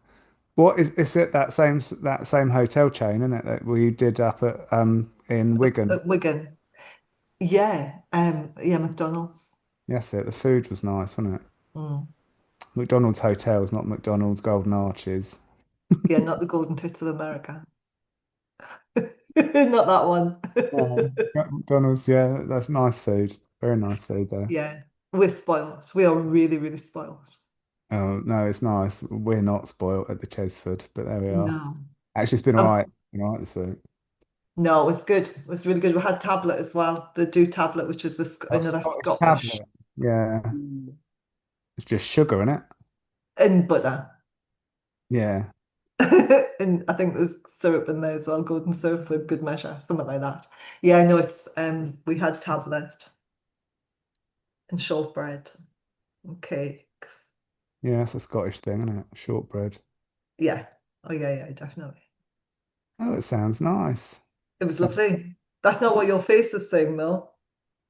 Speaker 2: What is it that same hotel chain, isn't it, that we did up at in Wigan?
Speaker 3: At Wigan. Yeah. Yeah, McDonald's.
Speaker 2: Yes, it. The food was nice, wasn't it?
Speaker 3: Mm.
Speaker 2: McDonald's hotels, not McDonald's Golden Arches.
Speaker 3: Yeah, not the Golden Tits of America. Not that one.
Speaker 2: No, McDonald's, yeah, that's nice food. Very nice food there.
Speaker 3: Yeah, we're spoiled. We are really, really spoiled.
Speaker 2: Oh, no, it's nice. We're not spoilt at the Chesford, but there we are.
Speaker 3: No.
Speaker 2: Actually, it's been all
Speaker 3: Um,
Speaker 2: right. Been all right this week.
Speaker 3: no, it was good. It was really good. We had tablet as well, the Do tablet, which is
Speaker 2: Oh,
Speaker 3: another
Speaker 2: Scottish
Speaker 3: Scottish.
Speaker 2: tablet. Yeah,
Speaker 3: Mm.
Speaker 2: it's just sugar in it.
Speaker 3: And butter.
Speaker 2: Yeah.
Speaker 3: And I think there's syrup in there as well, golden syrup for good measure, something like that. Yeah, no, it's we had tablet and shortbread and cakes.
Speaker 2: Yeah, it's a Scottish thing, isn't it? Shortbread.
Speaker 3: Yeah. Oh yeah, yeah, definitely.
Speaker 2: Oh, it sounds nice.
Speaker 3: It was
Speaker 2: So,
Speaker 3: lovely. That's not what your face is saying though.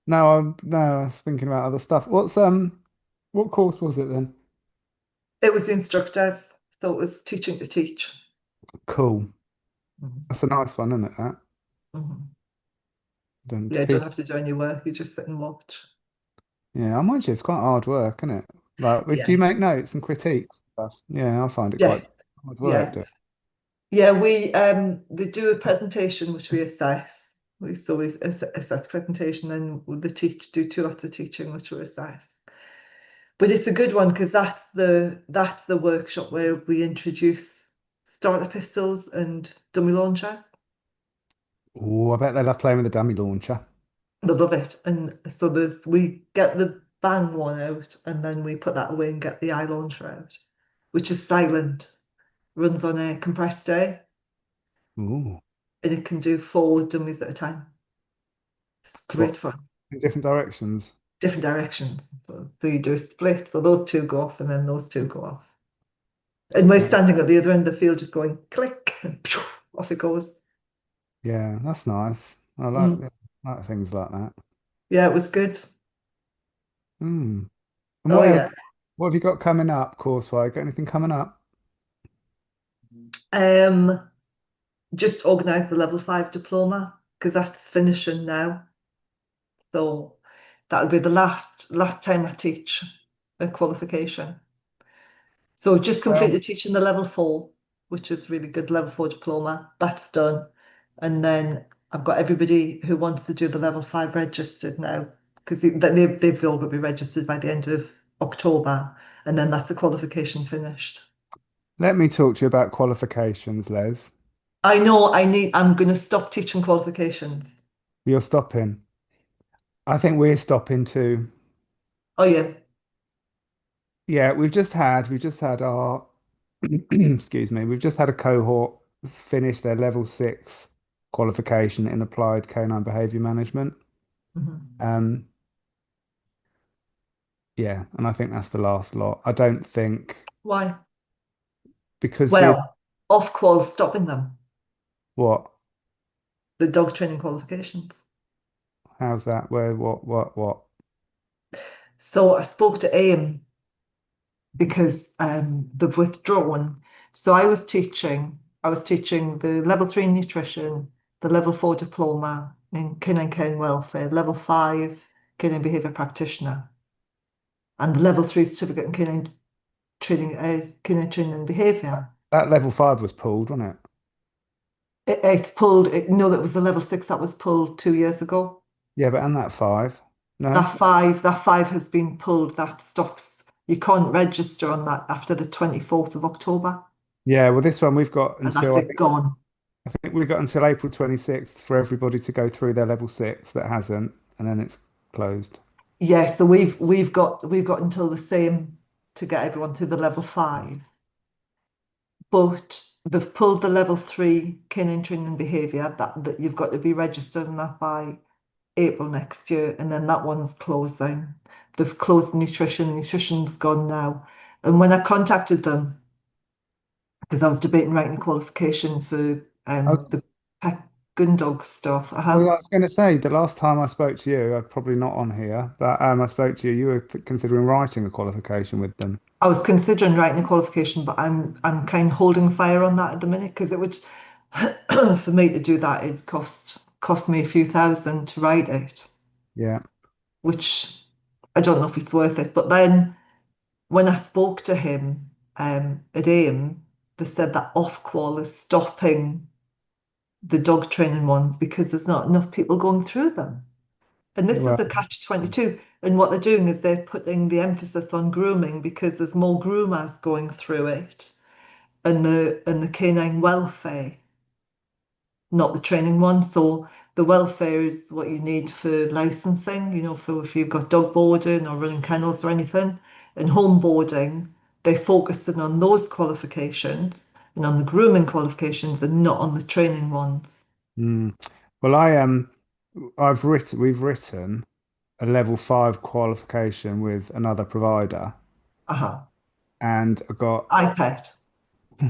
Speaker 2: no, I was thinking about other stuff. What course was it then?
Speaker 3: It was the instructors, so it was teaching to teach.
Speaker 2: Cool.
Speaker 3: Mhm.
Speaker 2: That's a nice one, isn't it? That.
Speaker 3: Mhm.
Speaker 2: Then
Speaker 3: Yeah, you don't
Speaker 2: people,
Speaker 3: have to do any work, you just sit and watch.
Speaker 2: yeah, I mind you, it's quite hard work, isn't it? Like, do
Speaker 3: Yeah.
Speaker 2: you make notes and critiques and stuff? Yeah, I find it quite
Speaker 3: Yeah.
Speaker 2: hard work.
Speaker 3: Yeah. Yeah, we do a presentation which we assess. We assess presentation and the teach do two lots of teaching which we assess. But it's a good one because that's the workshop where we introduce starter pistols and dummy launchers.
Speaker 2: Oh, I bet they love playing with the dummy launcher.
Speaker 3: They love it. And so we get the bang one out and then we put that away and get the eye launcher out, which is silent, runs on a compressed day,
Speaker 2: Ooh,
Speaker 3: and it can do 4 dummies at a time. It's
Speaker 2: what
Speaker 3: great fun.
Speaker 2: in different directions?
Speaker 3: Different directions. So you do a split. So those two go off and then those two go off. And we're
Speaker 2: Oh,
Speaker 3: standing at the other end of the field just going click and off it goes.
Speaker 2: yeah, that's nice.
Speaker 3: Mm.
Speaker 2: I like things like that.
Speaker 3: Yeah, it was good.
Speaker 2: Hmm. And
Speaker 3: Oh yeah.
Speaker 2: what have you got coming up, course-wise? Got anything coming up?
Speaker 3: Um, just organised the level 5 diploma because that's finishing now. So that'll be the last time I teach a qualification. So just
Speaker 2: Well,
Speaker 3: completed teaching the level 4, which is really good, level 4 diploma. That's done. And then I've got everybody who wants to do the level 5 registered now because they've all got to be registered by the end of October. And then that's the qualification finished.
Speaker 2: let me talk to you about qualifications, Les.
Speaker 3: I know I'm going to stop teaching qualifications.
Speaker 2: You're stopping. I think we're stopping too.
Speaker 3: Oh, yeah.
Speaker 2: Yeah, we've just had our excuse me, we've just had a cohort finish their level 6 qualification in applied canine behaviour management.
Speaker 3: Mhm.
Speaker 2: Um, yeah, and I think that's the last lot. I don't think
Speaker 3: Why?
Speaker 2: because the
Speaker 3: Well, off qual stopping them,
Speaker 2: what?
Speaker 3: the dog training qualifications.
Speaker 2: How's that? Where? What?
Speaker 3: So I spoke to AIM because they've withdrawn. So I was teaching the level 3 in nutrition, the level 4 diploma in canine care and welfare, level 5 canine behaviour practitioner, and the level 3 certificate in canine training and behaviour.
Speaker 2: That level 5 was pulled, wasn't it?
Speaker 3: It's pulled. No, that was the level 6 that was pulled 2 years ago.
Speaker 2: Yeah, but and that 5? No.
Speaker 3: That five has been pulled. That stops. You can't register on that after the 24th of October,
Speaker 2: Yeah, well, this one we've got
Speaker 3: and that's
Speaker 2: until
Speaker 3: it gone.
Speaker 2: I think we've got until April 26th for everybody to go through their level 6 that hasn't, and then it's closed.
Speaker 3: Yeah, so we've got until the same. to get everyone through the level 5. But they've pulled the level 3 canine training and behaviour that you've got to be registered in that by April next year, and then that one's closing. They've closed nutrition. Nutrition's gone now. And when I contacted them, because I was debating writing a qualification for
Speaker 2: I was,
Speaker 3: the pet gun dog stuff.
Speaker 2: well, I was going to say the last time I spoke to you, I'm probably not on here, but I spoke to you. You were considering writing a qualification with them.
Speaker 3: I was considering writing a qualification, but I'm kind of holding fire on that at the minute because it would for me to do that, it cost me a few thousand to write it,
Speaker 2: Yeah.
Speaker 3: which I don't know if it's worth it. But then when I spoke to him at AIM, they said that Ofqual is stopping the dog training ones because there's not enough people going through them. And this is
Speaker 2: Well,
Speaker 3: a catch-22. And what they're doing is they're putting the emphasis on grooming because there's more groomers going through it and the canine welfare, not the training one. So the welfare is what you need for licensing, for if you've got dog boarding or running kennels or anything. And home boarding, they're focusing on those qualifications and on the grooming qualifications and not on the training ones.
Speaker 2: mm. Well, we've written a level 5 qualification with another provider,
Speaker 3: Uh-huh.
Speaker 2: and I got,
Speaker 3: iPet.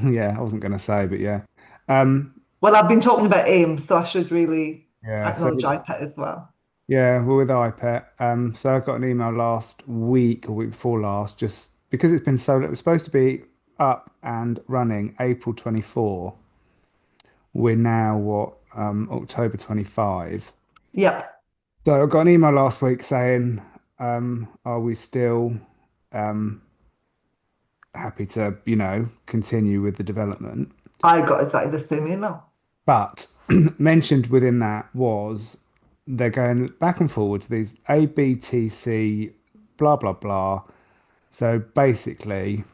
Speaker 2: yeah, I wasn't going to say, but yeah. Um,
Speaker 3: Well, I've been talking about AIM, so I should really
Speaker 2: yeah, so
Speaker 3: acknowledge iPet as well.
Speaker 2: yeah, we're with iPet. So I got an email last week or week before last, just because it's been so, it was supposed to be up and running April 24. We're now October 25.
Speaker 3: Yep.
Speaker 2: So I got an email last week saying, are we still um happy to, continue with the development?
Speaker 3: I got exactly the same email.
Speaker 2: But mentioned within that was they're going back and forwards, these A, B, T, C, blah, blah, blah. So basically,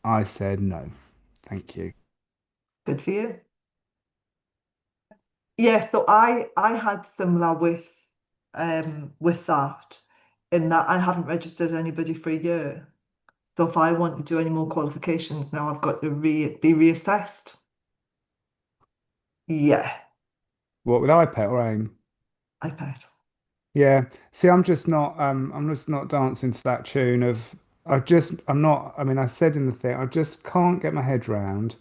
Speaker 2: I said no, thank you.
Speaker 3: Good for you. Yeah, so I had similar with that in that I haven't registered anybody for a year. So if I want to do any more qualifications now, I've got to be reassessed. Yeah,
Speaker 2: What with iPet or AIM?
Speaker 3: iPad.
Speaker 2: Yeah. See, I'm just not dancing to that tune of I'm not, I mean, I said in the thing, I just can't get my head round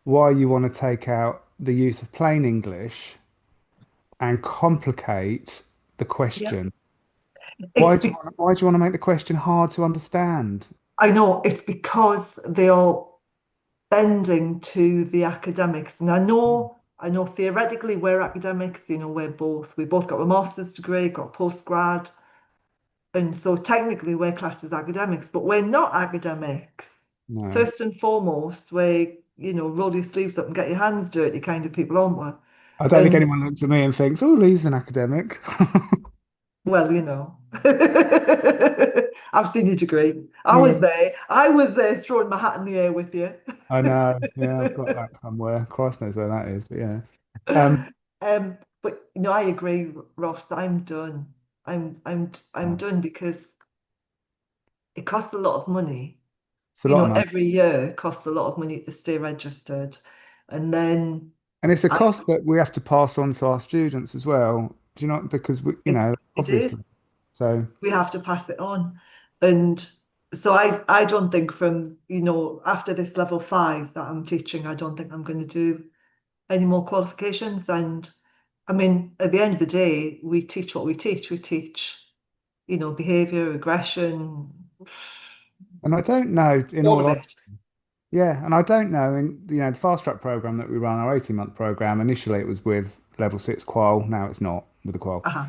Speaker 2: why you want to take out the use of plain English and complicate the
Speaker 3: Yeah.
Speaker 2: question.
Speaker 3: It's
Speaker 2: Why do you want to make the question hard to understand?
Speaker 3: I know it's because they are bending to the academics. And I know theoretically we're academics, we both got a master's degree, got postgrad. And so technically we're classed as academics, but we're not academics.
Speaker 2: No.
Speaker 3: First and foremost, roll your sleeves up and get your hands dirty kind of people, aren't we?
Speaker 2: I don't think
Speaker 3: And
Speaker 2: anyone looks at me and thinks, oh, Lee's an academic.
Speaker 3: well, I've seen your degree. I
Speaker 2: Yeah.
Speaker 3: was there. I was there throwing my hat in the air with you.
Speaker 2: I know. Yeah, I've got that somewhere. Christ knows where that is, but yeah.
Speaker 3: But I agree, Ross. I'm done. I'm
Speaker 2: Oh,
Speaker 3: done because it costs a lot of money.
Speaker 2: it's a lot of money.
Speaker 3: Every year costs a lot of money to stay registered, and then
Speaker 2: And it's a
Speaker 3: I
Speaker 2: cost that we have to pass on to our students as well. Do you know? Because
Speaker 3: it is
Speaker 2: obviously. So,
Speaker 3: we have to pass it on, and so I don't think from after this level 5 that I'm teaching, I don't think I'm going to do any more qualifications. And I mean, at the end of the day, we teach what we teach. We teach behavior, aggression,
Speaker 2: and I don't know, in
Speaker 3: all of
Speaker 2: all
Speaker 3: it.
Speaker 2: yeah, and I don't know in the fast track program that we run, our 18-month program, initially it was with level 6 qual, now it's not with the qual.
Speaker 3: Uh-huh.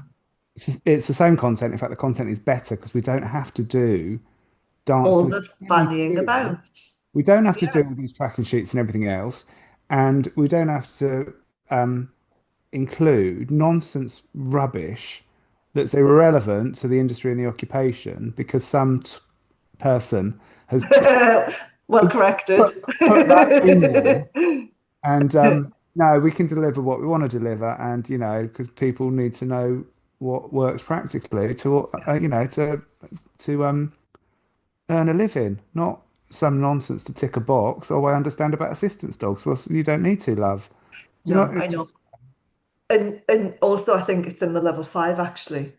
Speaker 2: It's the same content. In fact, the content is better because we don't have to do dance
Speaker 3: All
Speaker 2: to
Speaker 3: the
Speaker 2: the
Speaker 3: fannying
Speaker 2: theory.
Speaker 3: about.
Speaker 2: We don't have to
Speaker 3: Yeah.
Speaker 2: do all these tracking sheets and everything else, and we don't have to include nonsense rubbish that's irrelevant to the industry and the occupation because some person has
Speaker 3: Well corrected.
Speaker 2: put that in there. And no, we can deliver what we want to deliver, and because people need to know what works practically to
Speaker 3: Yeah.
Speaker 2: to earn a living, not some nonsense to tick a box. Oh, I understand about assistance dogs. Well, you don't need to, love. Do you know?
Speaker 3: No,
Speaker 2: It
Speaker 3: I know.
Speaker 2: just
Speaker 3: And also I think it's in the level five actually.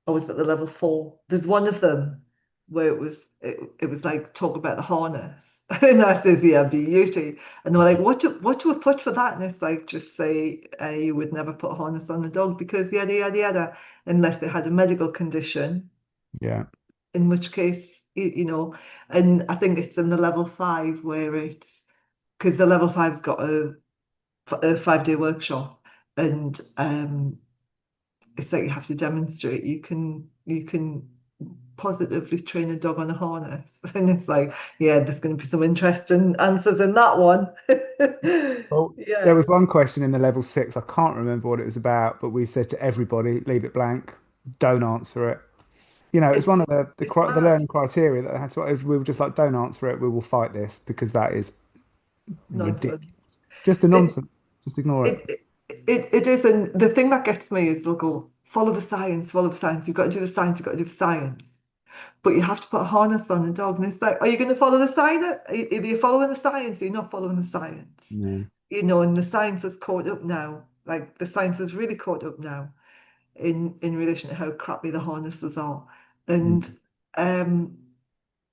Speaker 3: Or was it the level four? There's one of them where it was like talk about the harness. And I says, yeah, beauty. And they're like, what do we put for that? And it's like, just say you would never put a harness on a dog because yada yada yada, unless they had a medical condition,
Speaker 2: yeah,
Speaker 3: in which case, you know, and I think it's in the level five where it's because the level five's got a 5 day workshop and it's like you have to demonstrate you can positively train a dog on a harness. And it's like, yeah, there's going to be some interesting answers in that one.
Speaker 2: well, there
Speaker 3: Yeah,
Speaker 2: was one question in the level six. I can't remember what it was about, but we said to everybody, leave it blank, don't answer it. You know, it's one of
Speaker 3: it's
Speaker 2: the
Speaker 3: mad
Speaker 2: learning criteria that had to. We were just like, don't answer it. We will fight this because that is ridiculous.
Speaker 3: nonsense.
Speaker 2: Just the
Speaker 3: It,
Speaker 2: nonsense. Just ignore it.
Speaker 3: it is, and the thing that gets me is they'll go, follow the science, follow the science. You've got to do the science, you've got to do the science. But you have to put a harness on a dog. And it's like, are you going to follow the science? Either you're following the science or you're not following the science.
Speaker 2: Yeah.
Speaker 3: You know, and the science is caught up now. Like the science is really caught up now in relation to how crappy the harnesses are. And
Speaker 2: Mm.
Speaker 3: um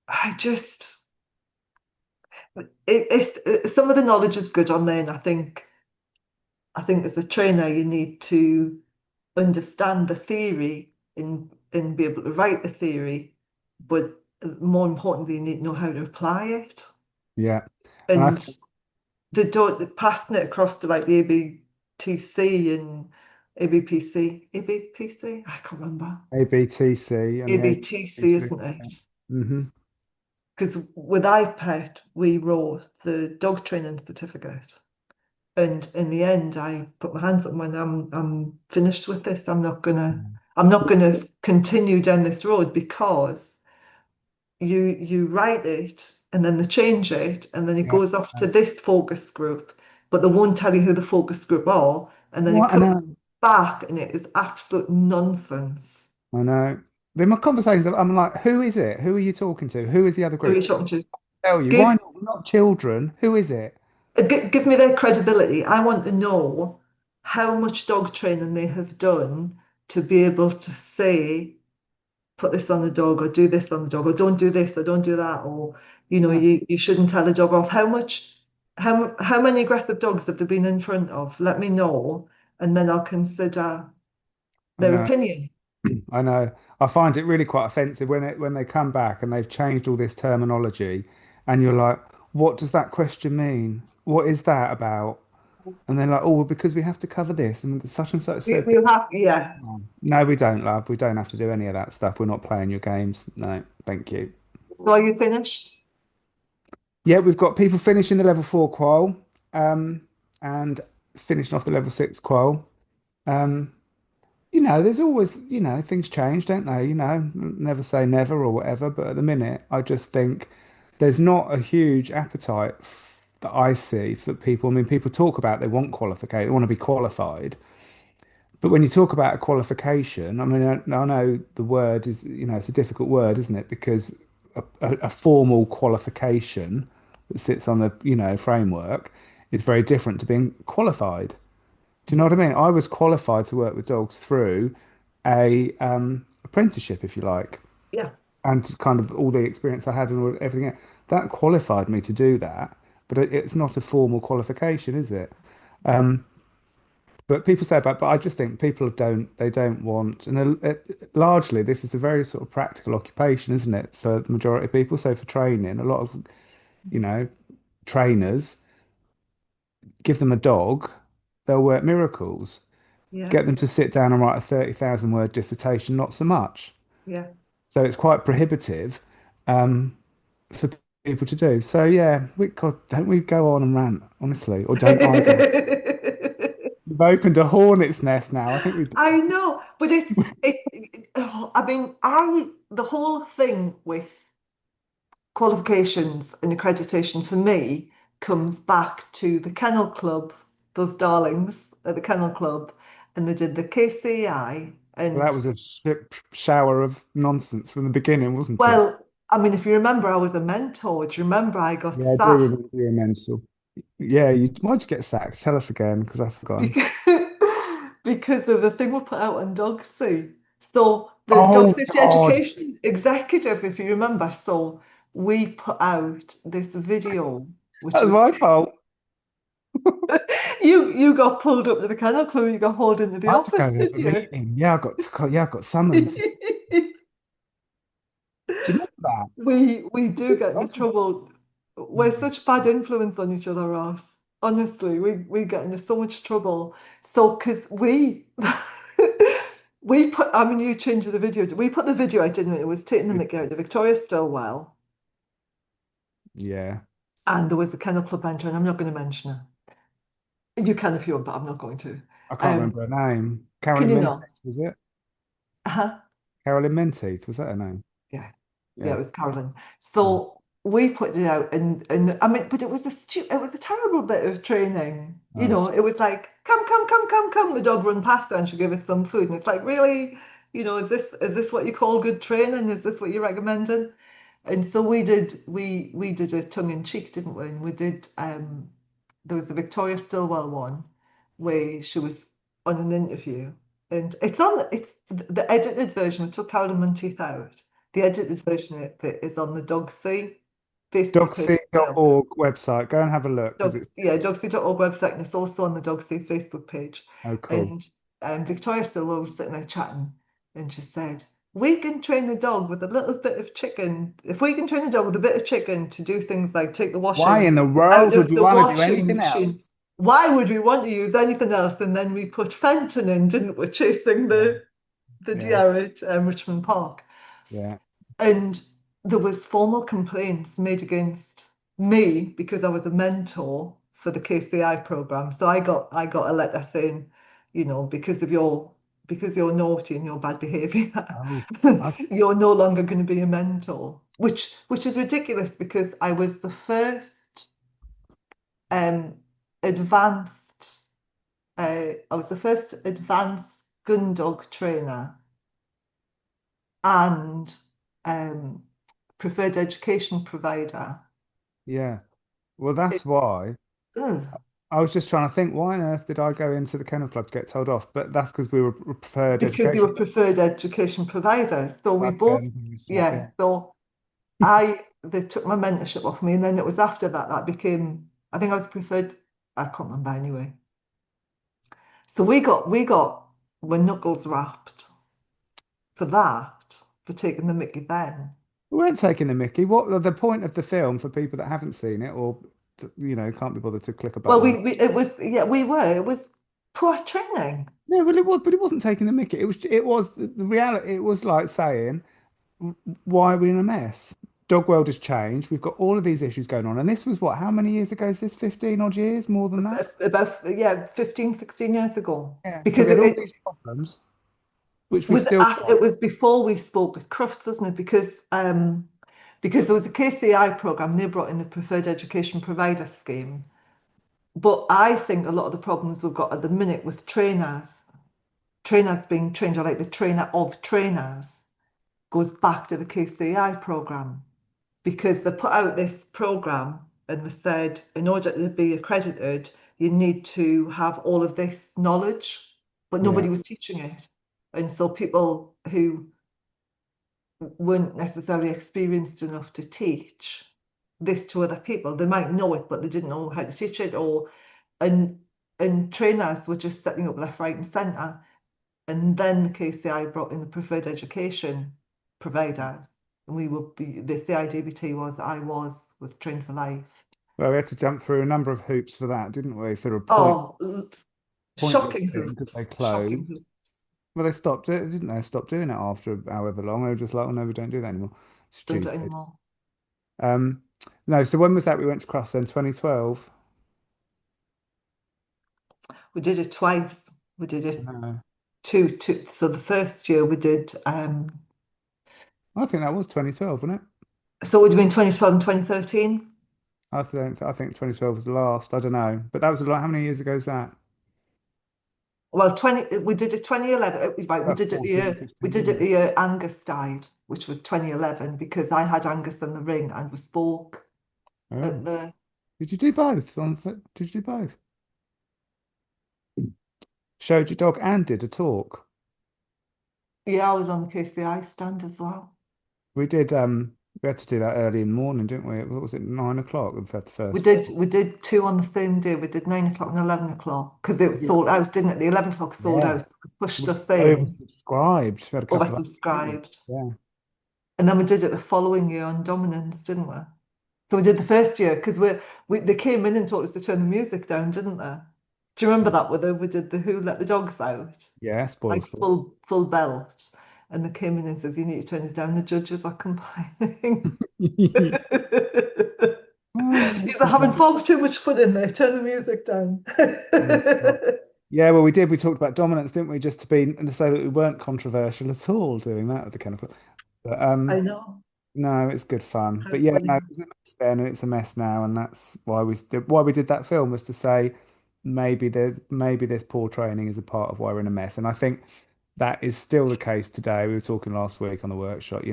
Speaker 3: I just some of the knowledge is good on there, and I think as a trainer you need to understand the theory and be able to write the theory, but more importantly, you need to know how to apply it.
Speaker 2: Yeah. And I
Speaker 3: And
Speaker 2: think
Speaker 3: the passing it across to like the ABTC and ABPC, I can't remember.
Speaker 2: ABTC and the
Speaker 3: ABTC,
Speaker 2: ABTC.
Speaker 3: isn't it?
Speaker 2: Hmm.
Speaker 3: Because with iPet, we wrote the dog training certificate. And in the end, I put my hands up when I'm finished with this. I'm not gonna continue down this road because you write it and then they change it and then it
Speaker 2: Yeah.
Speaker 3: goes off to this focus group, but they won't tell you who the focus group are, and then it
Speaker 2: What? I
Speaker 3: comes
Speaker 2: know.
Speaker 3: back and it is absolute nonsense.
Speaker 2: I know. In my conversations, I'm like, who is it? Who are you talking to? Who is the other
Speaker 3: Who are you
Speaker 2: group?
Speaker 3: talking to?
Speaker 2: Tell you. Why
Speaker 3: Give
Speaker 2: not? We're not children. Who is it?
Speaker 3: give me their credibility. I want to know how much dog training they have done to be able to say, put this on the dog or do this on the dog or don't do this or don't do that or
Speaker 2: No,
Speaker 3: you shouldn't tell a dog off. How many aggressive dogs have they been in front of? Let me know, and then I'll consider
Speaker 2: I
Speaker 3: their
Speaker 2: know.
Speaker 3: opinion.
Speaker 2: I know. I find it really quite offensive when they come back and they've changed all this terminology, and you're like, what does that question mean? What is that about? And they're like, oh, well, because we have to cover this and such and such. So
Speaker 3: We'll have, yeah.
Speaker 2: no, we don't, love. We don't have to do any of that stuff. We're not playing your games. No, thank you.
Speaker 3: So are you finished?
Speaker 2: Yeah, we've got people finishing the level four qual, um, and finishing off the level six qual. Um, there's always, things change, don't they? Never say never or whatever. But at the minute, I just think there's not a huge appetite that I see for people. I mean, people talk about they want qualification, they want to be qualified. But when you talk about a qualification, I mean, I know the word is, it's a difficult word, isn't it? Because a formal qualification that sits on the, framework is very different to being qualified. Do you know what I mean? I was qualified to work with dogs through a apprenticeship, if you like,
Speaker 3: Yeah.
Speaker 2: and kind of all the experience I had and everything else. That qualified me to do that, but it's not a formal qualification, is it? Um, but people say about, but I just think people don't want, and largely this is a very sort of practical occupation, isn't it, for the majority of people? So for training, a lot of, you know, trainers give them a dog, they'll work miracles.
Speaker 3: Yeah.
Speaker 2: Get them to sit down and write a 30,000 word dissertation, not so much.
Speaker 3: Yeah.
Speaker 2: So it's quite prohibitive um, for people to do. So yeah, God, don't we go on and rant, honestly, or don't I go? We've opened a hornet's nest now. I think we've.
Speaker 3: I know, but oh, I mean, I the whole thing with qualifications and accreditation for me comes back to the Kennel Club, those darlings at the Kennel Club, and they did the KCI
Speaker 2: Well, that
Speaker 3: and
Speaker 2: was a shower of nonsense from the beginning, wasn't it?
Speaker 3: well, I mean, if you remember, I was a mentor. Do you remember I got
Speaker 2: Yeah, I do
Speaker 3: sacked
Speaker 2: remember you were mental. Yeah, you why'd you get sacked? Tell us again, because I've forgotten.
Speaker 3: because, because of the thing we put out on Dogsy? So the dog
Speaker 2: Oh
Speaker 3: safety
Speaker 2: God,
Speaker 3: education executive, if you remember, so we put out this video,
Speaker 2: that
Speaker 3: which
Speaker 2: was
Speaker 3: was
Speaker 2: my fault.
Speaker 3: you got pulled up to the kennel club, you got hauled into the
Speaker 2: I had to
Speaker 3: office,
Speaker 2: go to
Speaker 3: did
Speaker 2: the
Speaker 3: you?
Speaker 2: meeting. Yeah, yeah, I got summoned. Do you remember that?
Speaker 3: We do get into
Speaker 2: Lots of-
Speaker 3: trouble. We're such bad influence on each other, Ross. Honestly, we get into so much trouble. So, because we we put, I mean, you changed the video. We put the video out, didn't we? It was taking the mickey out the Victoria Stillwell,
Speaker 2: Yeah,
Speaker 3: and there was the Kennel Club entry, and I'm not going to mention her. You can if you want, but I'm not going to.
Speaker 2: I can't
Speaker 3: Um,
Speaker 2: remember her name.
Speaker 3: can
Speaker 2: Carolyn
Speaker 3: you
Speaker 2: Menteith,
Speaker 3: not?
Speaker 2: was it?
Speaker 3: Uh-huh.
Speaker 2: Carolyn Menteith, was that her name?
Speaker 3: Yeah. Yeah, it
Speaker 2: Yeah.
Speaker 3: was Carolyn.
Speaker 2: Oh,
Speaker 3: So we put it out, and I mean, but it was a terrible bit of training. You
Speaker 2: oh,
Speaker 3: know, it was like, come, come, come, come, come. The dog run past her and she give it some food, and it's like, really, is this what you call good training? Is this what you're recommending? And so we did a tongue in cheek, didn't we? And we did there was the Victoria Stillwell one where she was on an interview, and it's the edited version. We took Carolyn Monteith out. The edited version of it is on the Dogsy Facebook page as well.
Speaker 2: Dogsy.org website. Go and have a look because it's
Speaker 3: Yeah, Dogsy.org website, and it's also on the Dogsy Facebook page.
Speaker 2: oh cool.
Speaker 3: And Victoria Stillwell was sitting there chatting, and she said, "We can train the dog with a little bit of chicken. If we can train the dog with a bit of chicken to do things like take the
Speaker 2: Why in
Speaker 3: washing
Speaker 2: the
Speaker 3: out
Speaker 2: world would
Speaker 3: of
Speaker 2: you
Speaker 3: the
Speaker 2: want to do
Speaker 3: washing
Speaker 2: anything
Speaker 3: machine,
Speaker 2: else?
Speaker 3: why would we want to use anything else?" And then we put Fenton in, didn't we, chasing
Speaker 2: Yeah,
Speaker 3: the
Speaker 2: yeah,
Speaker 3: deer at Richmond Park.
Speaker 2: yeah.
Speaker 3: And there was formal complaints made against me because I was a mentor for the KCI program. So I got a letter saying, because you're naughty and your bad behaviour,
Speaker 2: Oh, I,
Speaker 3: you're no longer going to be a mentor. Which is ridiculous because um advanced I was the first advanced gun dog trainer and um, preferred education provider.
Speaker 2: yeah. Well,
Speaker 3: It,
Speaker 2: that's why
Speaker 3: ugh,
Speaker 2: I was just trying to think. Why on earth did I go into the kennel club to get told off? But that's because we were preferred
Speaker 3: because you
Speaker 2: education.
Speaker 3: were preferred education provider. So we both,
Speaker 2: Again,
Speaker 3: yeah.
Speaker 2: yeah.
Speaker 3: So they took my mentorship off me, and then it was after that that became. I think I was preferred. I can't remember anyway. So we got my knuckles wrapped for that for taking the Mickey then.
Speaker 2: We weren't taking the Mickey. What the point of the film for people that haven't seen it or can't be bothered to click a
Speaker 3: Well,
Speaker 2: button on.
Speaker 3: it was yeah we were it was poor training.
Speaker 2: No, well, it was, but it wasn't taking the Mickey. It was the reality. It was like saying, why are we in a mess? Dog world has changed. We've got all of these issues going on. And this was what, how many years ago is this? 15 odd years? More than that?
Speaker 3: About yeah 15, 16 years ago
Speaker 2: Yeah. So
Speaker 3: because
Speaker 2: we had
Speaker 3: it,
Speaker 2: all
Speaker 3: it
Speaker 2: these problems, which we've
Speaker 3: was
Speaker 2: still got.
Speaker 3: it was before we spoke at Crufts, wasn't it? Because there was a KCI program, they brought in the preferred education provider scheme. But I think a lot of the problems we've got at the minute with trainers being trained, or like the trainer of trainers, goes back to the KCI program because they put out this program and they said in order to be accredited, you need to have all of this knowledge, but
Speaker 2: Yeah.
Speaker 3: nobody was teaching it. And so people who weren't necessarily experienced enough to teach this to other people, they might know it, but they didn't know how to teach it, or and and trainers were just setting up left, right, and centre. And then the KCI brought in the preferred education providers, and the CIDBT was trained for life.
Speaker 2: Well, we had to jump through a number of hoops for that, didn't we? For a
Speaker 3: Oh,
Speaker 2: pointless
Speaker 3: shocking
Speaker 2: thing because they
Speaker 3: hoops,
Speaker 2: closed.
Speaker 3: shocking hoops.
Speaker 2: Well, they stopped it, didn't they? Stopped doing it after however long. They were just like, oh no, we don't do that anymore.
Speaker 3: Don't do it
Speaker 2: Stupid.
Speaker 3: anymore.
Speaker 2: Um, no, so when was that we went to Cross then? 2012?
Speaker 3: We did it twice. We did it
Speaker 2: No,
Speaker 3: two. So the first year we did.
Speaker 2: I think that was 2012, wasn't it?
Speaker 3: So it would have been 2012 and 2013.
Speaker 2: I think 2012 was the last. I don't know, but that was a lot. How many years ago is that?
Speaker 3: Well, we did it 2011. Right, we
Speaker 2: About
Speaker 3: did it
Speaker 2: 14, 15,
Speaker 3: we did it
Speaker 2: wasn't
Speaker 3: the year Angus died, which was 2011, because I had Angus in the ring and we spoke at
Speaker 2: Oh.
Speaker 3: the.
Speaker 2: Did you do both? Did you do both? Showed your dog and did a talk.
Speaker 3: Yeah, I was on the KCI stand as well.
Speaker 2: We did. We had to do that early in the morning, didn't we? What was it? 9 o'clock. We had the
Speaker 3: We
Speaker 2: first.
Speaker 3: did we did two on the same day. We did 9 o'clock and 11 o'clock because it was
Speaker 2: Yeah.
Speaker 3: sold out, didn't it? The 11 o'clock sold
Speaker 2: Yeah.
Speaker 3: out. Pushed
Speaker 2: We
Speaker 3: us in,
Speaker 2: oversubscribed. We had a couple of.
Speaker 3: oversubscribed.
Speaker 2: Yeah.
Speaker 3: And then we did it the following year on Dominance, didn't we? So we did the first year because they came in and told us to turn the music down, didn't they? Do you remember that? Whether we did the Who Let the Dogs Out,
Speaker 2: Yeah.
Speaker 3: like
Speaker 2: Spoilers.
Speaker 3: full belt, and they came in and says you need to turn it down. The judges are complaining.
Speaker 2: Oh,
Speaker 3: He's having far too much fun in there. Turn the music down.
Speaker 2: yeah, well, we did. We talked about dominance, didn't we? Just to be and to say that we weren't controversial at all doing that with the Kennel Club. But
Speaker 3: I know.
Speaker 2: no, it's good fun.
Speaker 3: How
Speaker 2: But yeah, no,
Speaker 3: funny.
Speaker 2: it was a mess then, and it's a mess now, and that's why we did that film was to say maybe this poor training is a part of why we're in a mess, and I think that is still the case today. We were talking last week on the workshop.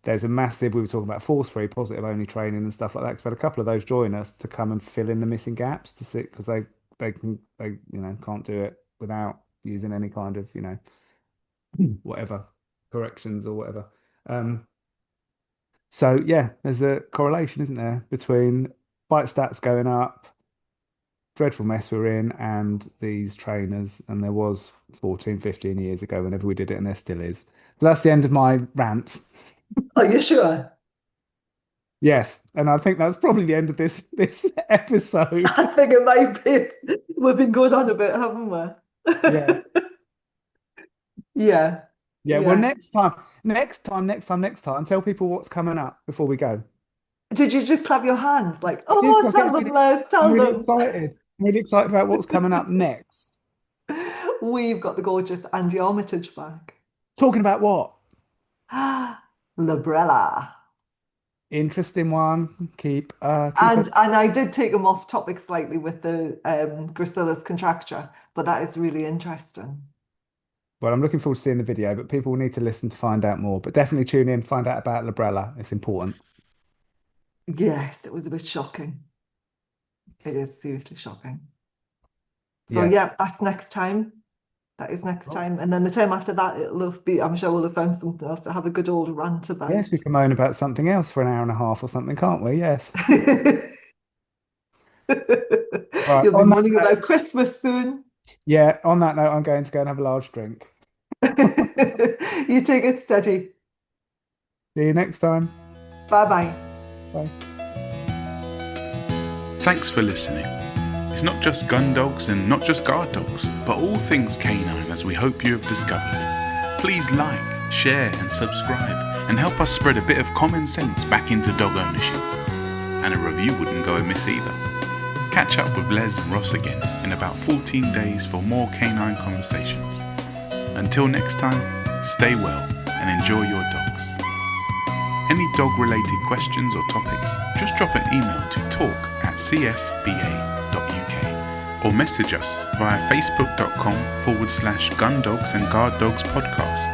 Speaker 2: There's a massive. We were talking about force-free, positive-only training and stuff like that. 'Cause we had a couple of those join us to come and fill in the missing gaps to see because they can't do it without using any kind of whatever corrections or whatever. So yeah, there's a correlation, isn't there, between bite stats going up, dreadful mess we're in, and these trainers. And there was 14, 15 years ago whenever we did it, and there still is. So that's the end of my rant.
Speaker 3: Are you sure?
Speaker 2: Yes, and I think that's probably the end of this episode.
Speaker 3: I think it might be. We've been going on a bit, haven't we?
Speaker 2: Yeah.
Speaker 3: Yeah.
Speaker 2: Yeah, well, next time, tell people what's coming up before we go.
Speaker 3: Did you just clap your hands like,
Speaker 2: I did,
Speaker 3: oh,
Speaker 2: 'cause
Speaker 3: tell them, Les,
Speaker 2: I'm
Speaker 3: tell
Speaker 2: really
Speaker 3: them.
Speaker 2: excited. I'm really excited about what's coming up next.
Speaker 3: We've got the gorgeous Andy Armitage back.
Speaker 2: Talking about what?
Speaker 3: Labrella.
Speaker 2: Interesting one. Keep
Speaker 3: And I did take him off topic slightly with the gracilis contracture, but that is really interesting.
Speaker 2: Well, I'm looking forward to seeing the video, but people will need to listen to find out more. But definitely tune in, find out about Labrella. It's important.
Speaker 3: Yes, it was a bit shocking. It is seriously shocking. So
Speaker 2: Yeah.
Speaker 3: yeah, that's next time. That is next time. And then the time after that, I'm sure we'll have found something else to have a good old rant about.
Speaker 2: Yes, we can moan about something else for an hour and a half or something, can't we? Yes. Right,
Speaker 3: You'll be
Speaker 2: on that
Speaker 3: moaning
Speaker 2: note-
Speaker 3: about Christmas soon.
Speaker 2: Yeah, on that note, I'm going to go and have a large drink.
Speaker 3: You take it steady.
Speaker 2: See you next time.
Speaker 3: Bye-bye.
Speaker 2: Bye.
Speaker 1: Thanks for listening. It's not just gun dogs and not just guard dogs, but all things canine, as we hope you have discovered. Please like, share and subscribe and help us spread a bit of common sense back into dog ownership. And a review wouldn't go amiss either. Catch up with Les and Ross again in about 14 days for more canine conversations. Until next time, stay well and enjoy your dogs. Any dog-related questions or topics, just drop an email to talk@cfba.uk or message us via facebook.com/gundogs and guard dogs podcast.